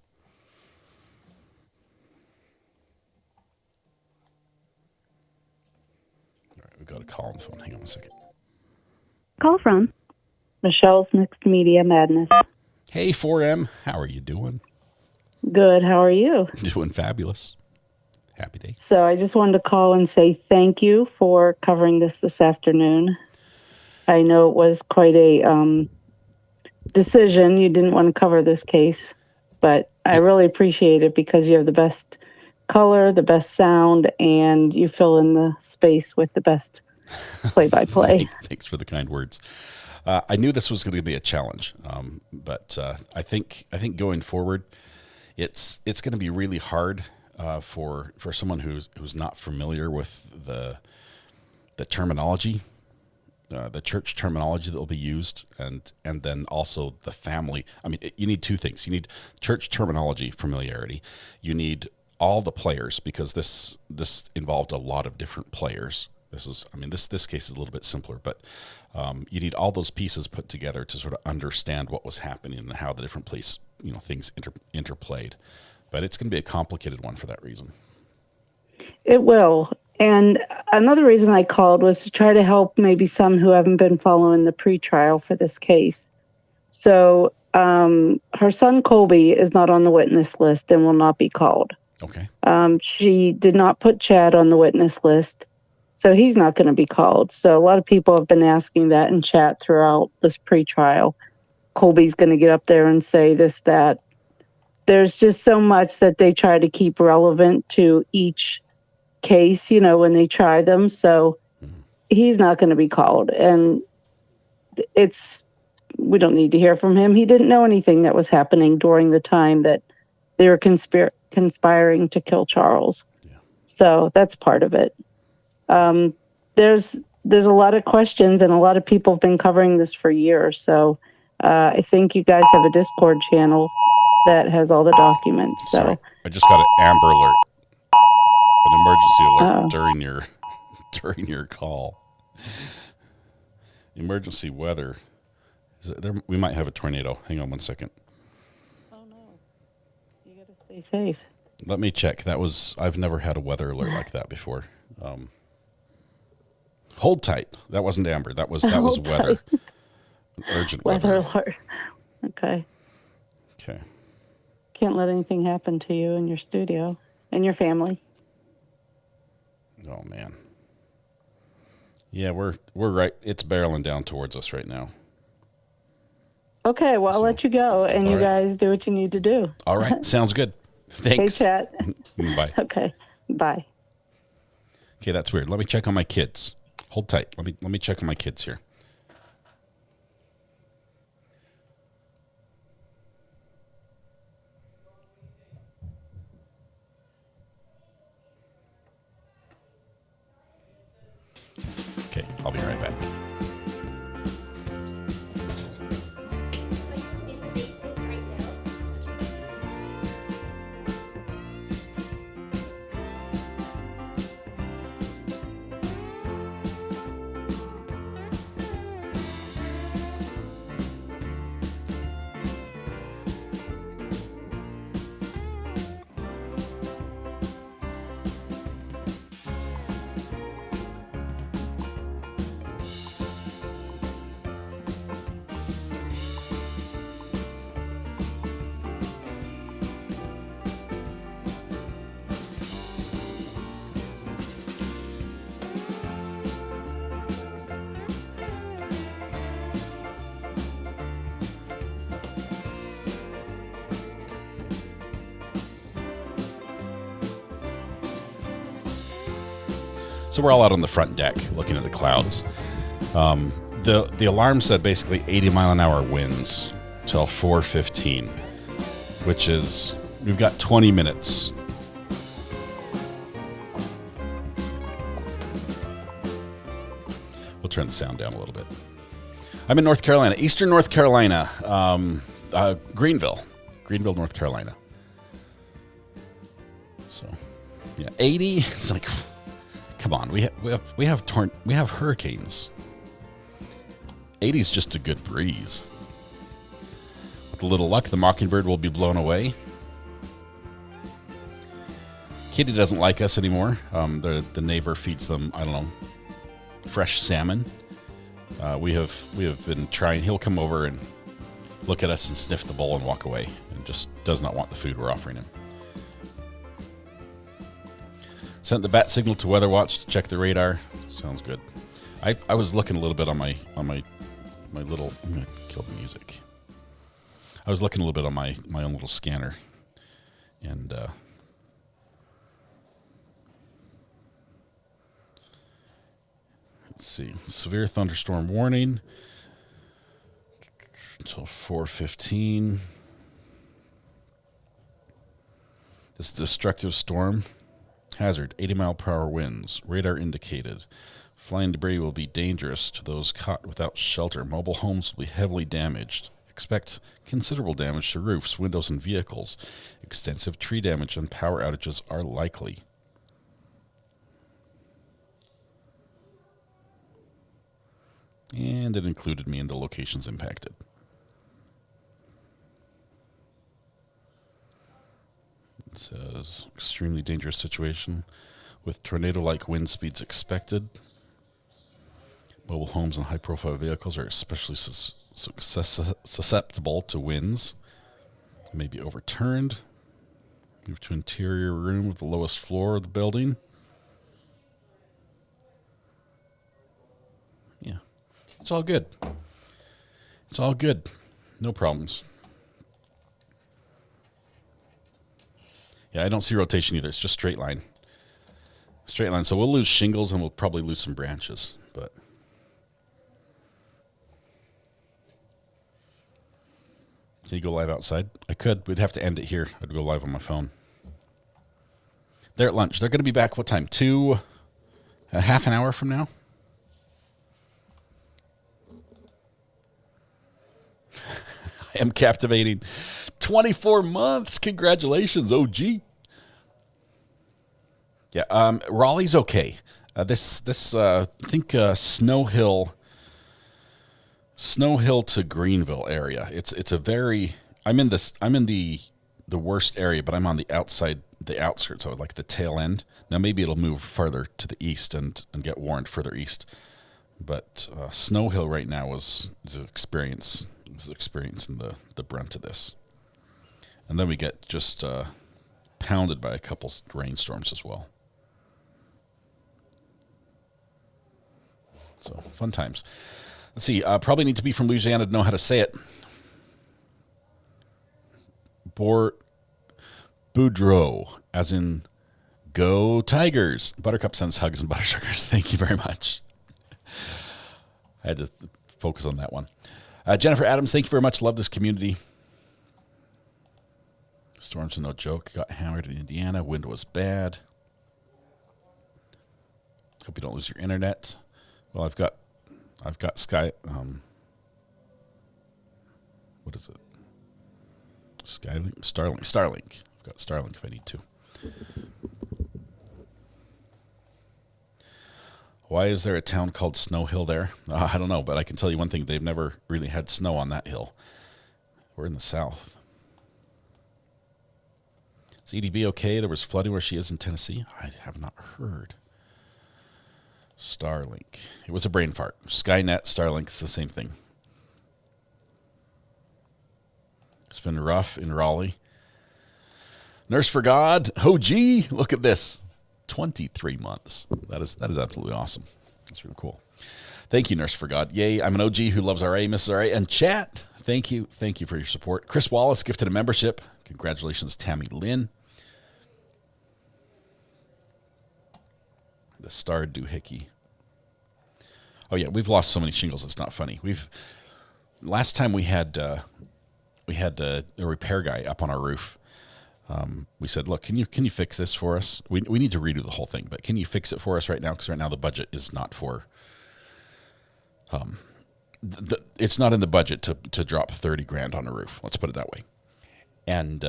C: All right, we've got a call on the phone. Hang on a second.
K: Call from Michelle's Mixed Media Madness.
C: Hey, 4M. How are you doing?
K: Good. How are you?
C: Doing fabulous. Happy day.
K: So I just wanted to call and say thank you for covering this afternoon. I know it was quite a decision. You didn't want to cover this case, but I really appreciate it because you have the best color, the best sound, and you fill in the space with the best play-by-play.
C: Thanks for the kind words. I knew this was going to be a challenge, but I think going forward, it's going to be really hard for someone who's not familiar with the terminology the church terminology that will be used, and then also the family. I mean, you need two things. You need church terminology familiarity. You need all the players, because this involved a lot of different players. This case is a little bit simpler, but you need all those pieces put together to sort of understand what was happening and how the different things interplayed. But it's going to be a complicated one for that reason.
K: It will. And another reason I called was to try to help maybe some who haven't been following the pretrial for this case. So her son Colby is not on the witness list and will not be called.
C: Okay.
K: She did not put Chad on the witness list, so he's not going to be called. So a lot of people have been asking that in chat throughout this pretrial. Colby's going to get up there and say this, that. There's just so much that they try to keep relevant to each case, when they try them. So he's not going to be called. And we don't need to hear from him. He didn't know anything that was happening during the time that they were conspiring to kill Charles. Yeah. So that's part of it. There's a lot of questions, and a lot of people have been covering this for years. So I think you guys have a Discord channel that has all the documents. So
C: sorry, I just got an Amber Alert, an emergency alert during your call. Emergency weather. We might have a tornado. Hang on 1 second.
K: Oh no, you got to stay safe.
C: Let me check. I've never had a weather alert like that before. Hold tight. That wasn't Amber. That was weather. An urgent
K: weather alert. Okay.
C: Okay.
K: Can't let anything happen to you in your studio and your family.
C: Oh man. Yeah, we're right. It's barreling down towards us right now.
K: Okay, well, I'll let you go, and you guys do what you need to do.
C: All right, sounds good. Thanks.
K: Hey, chat.
C: Bye.
K: Okay, bye.
C: Okay, that's weird. Let me check on my kids. Hold tight. Let me check on my kids here. Okay, I'll be right back. So we're all out on the front deck looking at the clouds. The alarm said basically 80-mile-an-hour winds till 4:15, which is, we've got 20 minutes. We'll turn the sound down a little bit. I'm in North Carolina, eastern North Carolina, Greenville, North Carolina. So, yeah, 80. It's like, come on, we have hurricanes. 80 is just a good breeze. With a little luck, the mockingbird will be blown away. Kitty doesn't like us anymore. The neighbor feeds them, I don't know, fresh salmon. We have been trying. He'll come over and look at us and sniff the bowl and walk away, and just does not want the food we're offering him. Sent the bat signal to Weather Watch to check the radar. Sounds good. I was looking a little bit on my little. I'm gonna kill the music. I was looking a little bit on my own little scanner, and let's see. Severe thunderstorm warning until 4:15. This destructive storm hazard 80-mile-per-hour winds. Radar indicated Flying debris will be dangerous to those caught without shelter. Mobile homes will be heavily damaged. Expect considerable damage to roofs, windows, and vehicles. Extensive tree damage and power outages are likely. And it included me in the locations impacted. It says, extremely dangerous situation with tornado-like wind speeds expected. Mobile homes and high-profile vehicles are especially susceptible to winds. May be overturned. Move to interior room of the lowest floor of the building. Yeah. It's all good. It's all good. No problems. Yeah, I don't see rotation either. It's just straight line. Straight line. So we'll lose shingles and we'll probably lose some branches. But can you go live outside? I could. We'd have to end it here. I'd go live on my phone. They're at lunch. They're going to be back what time? Half an hour from now? I am captivating. 24 months. Congratulations, OG. Yeah, Raleigh's okay. I think Snow Hill to Greenville area. It's a very. I'm in the worst area, but I'm on the outskirts, so like the tail end. Now maybe it'll move further to the east and get warned further east. But Snow Hill right now is experiencing the brunt of this. And then we get just pounded by a couple rainstorms as well. So, fun times. Let's see. Probably need to be from Louisiana to know how to say it. Boudreaux, as in go Tigers. Buttercup sends hugs and butter sugars. Thank you very much. I had to focus on that one. Jennifer Adams, thank you very much. Love this community. Storms are no joke. Got hammered in Indiana. Wind was bad. Hope you don't lose your internet. Well, I've got Sky. What is it? Starlink. I've got Starlink if I need to. Why is there a town called Snow Hill there? I don't know, but I can tell you one thing. They've never really had snow on that hill. We're in the south. Is EDB okay? There was flooding where she is in Tennessee. I have not heard. Starlink. It was a brain fart. Skynet, Starlink, it's the same thing. It's been rough in Raleigh. Nurse for God. Oh, gee, look at this. 23 months. That is absolutely awesome. That's really cool. Thank you, Nurse for God. Yay, I'm an OG who loves RA, Mrs. RA. And chat, thank you for your support. Chris Wallace gifted a membership. Congratulations, Tammy Lynn. The Star Doohickey. Oh yeah, we've lost so many shingles. It's not funny. Last time we had a repair guy up on our roof. We said, look, can you fix this for us? We need to redo the whole thing, but can you fix it for us right now? Because right now the budget is not for. It's not in the budget to drop $30,000 on a roof. Let's put it that way. And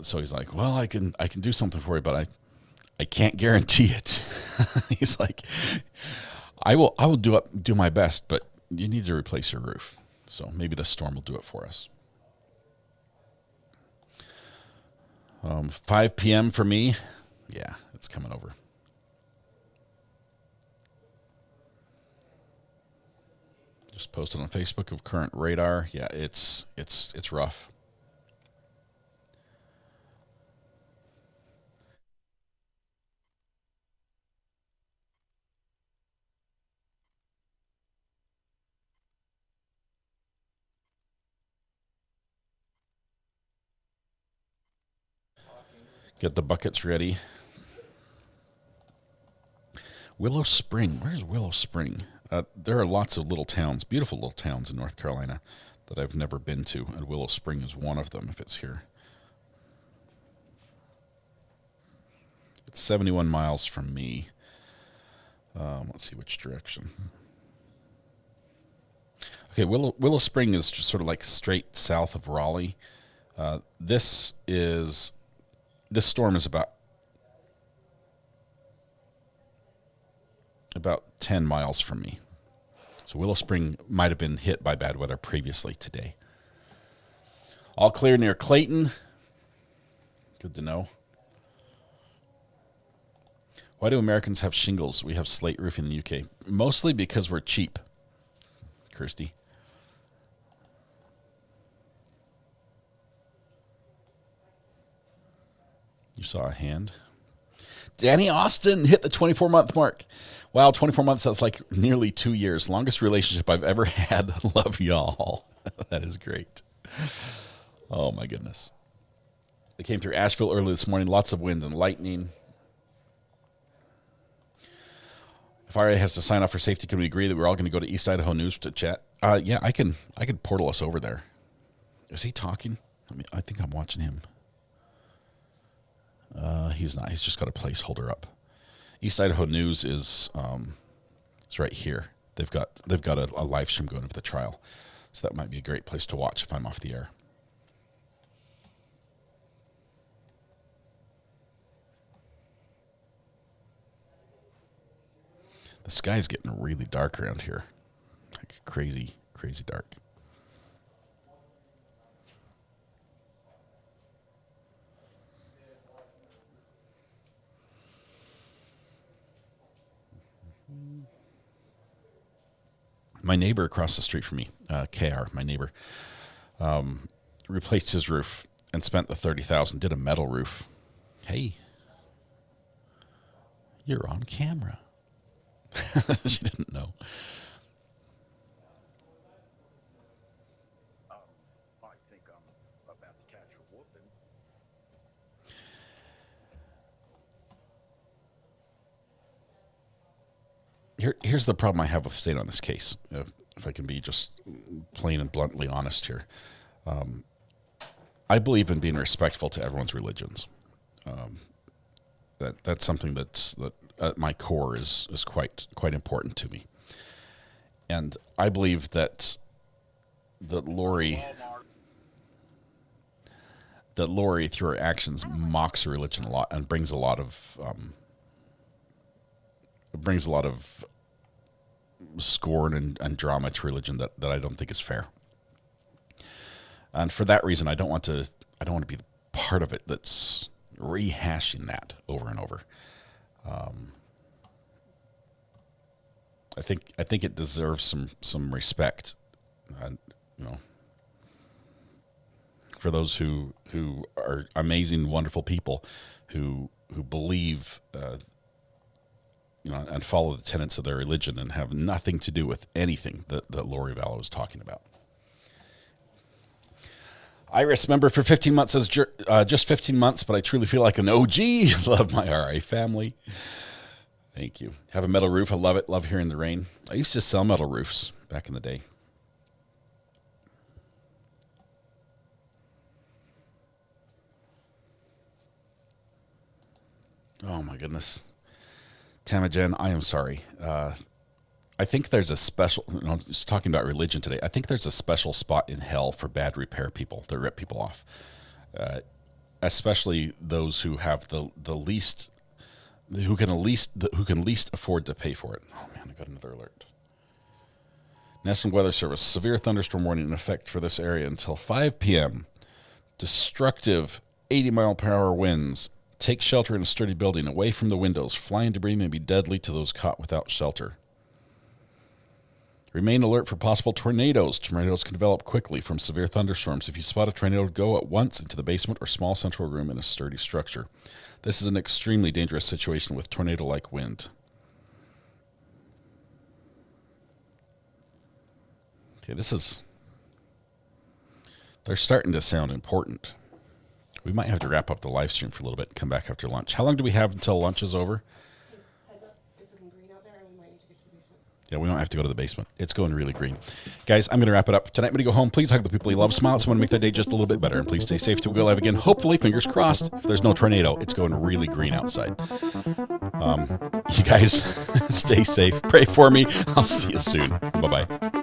C: so he's like, well, I can do something for you, but I can't guarantee it. He's like, I will do my best, but you need to replace your roof. So maybe the storm will do it for us. 5 p.m. for me. Yeah, it's coming over. Just posted on Facebook of current radar. Yeah, it's rough. Get the buckets ready. Willow Spring. Where's Willow Spring? There are lots of little towns, beautiful little towns in North Carolina that I've never been to, and Willow Spring is one of them if it's here. It's 71 miles from me. Let's see which direction. Okay, Willow Spring is just sort of like straight south of Raleigh. This storm is about 10 miles from me. So Willow Spring might have been hit by bad weather previously today. All clear near Clayton. Good to know. Why do Americans have shingles? We have slate roofing in the UK. Mostly because we're cheap, Kirsty. You saw a hand. Danny Austin hit the 24-month mark. Wow, 24 months, that's like nearly 2 years. Longest relationship I've ever had. Love y'all. That is great. Oh, my goodness. They came through Asheville early this morning. Lots of wind and lightning. If RA has to sign off for safety, can we agree that we're all going to go to East Idaho News to chat? Yeah, I could portal us over there. Is he talking? I think I'm watching him. He's not. He's just got a placeholder up. East Idaho News is it's right here. They've got a live stream going of the trial, so that might be a great place to watch if I'm off the air. The sky's getting really dark around here, like crazy dark. My neighbor across the street from me, KR, my neighbor, replaced his roof and spent the $30,000. Did a metal roof. Hey, you're on camera. She didn't know.
L: I think I'm about to catch a whooping.
C: Here's the problem I have with staying on this case, if I can be just plain and bluntly honest here. I believe in being respectful to everyone's religions. That's something that at my core is quite important to me. And I believe that Lori through her actions mocks her religion a lot and brings a lot of scorn and drama to religion that I don't think is fair. And for that reason, I don't want to be part of it that's rehashing that over and over. I think it deserves some respect, and for those who are amazing, wonderful people who believe and follow the tenets of their religion and have nothing to do with anything that Lori Vallow is talking about. Iris, member for 15 months, says just 15 months, but I truly feel like an OG. Love my RA family. Thank you. Have a metal roof. I love it. Love hearing the rain. I used to sell metal roofs back in the day. Oh, my goodness. Tamajen, I am sorry. I think there's a special, just talking about religion today, I think there's a special spot in hell for bad repair people that rip people off. Especially those who have the least, who can least afford to pay for it. Oh man, I got another alert. National Weather Service, severe thunderstorm warning in effect for this area until 5 p.m. Destructive 80-mile-per-hour winds. Take shelter in a sturdy building, away from the windows. Flying debris may be deadly to those caught without shelter. Remain alert for possible tornadoes. Tornadoes can develop quickly from severe thunderstorms. If you spot a tornado, go at once into the basement or small central room in a sturdy structure. This is an extremely dangerous situation with tornado-like wind. Okay, they're starting to sound important. We might have to wrap up the live stream for a little bit and come back after lunch. How long do we have until lunch is over?
G: Heads up, it's looking green out there and we might need to get to the basement.
C: Yeah, we don't have to go to the basement. It's going really green. Guys, I'm going to wrap it up. Tonight when you go home, please hug the people you love. Smile at someone to make their day just a little bit better. And please stay safe till we go live again. Hopefully, fingers crossed, if there's no tornado, it's going really green outside. You guys, stay safe. Pray for me. I'll see you soon. Bye-bye.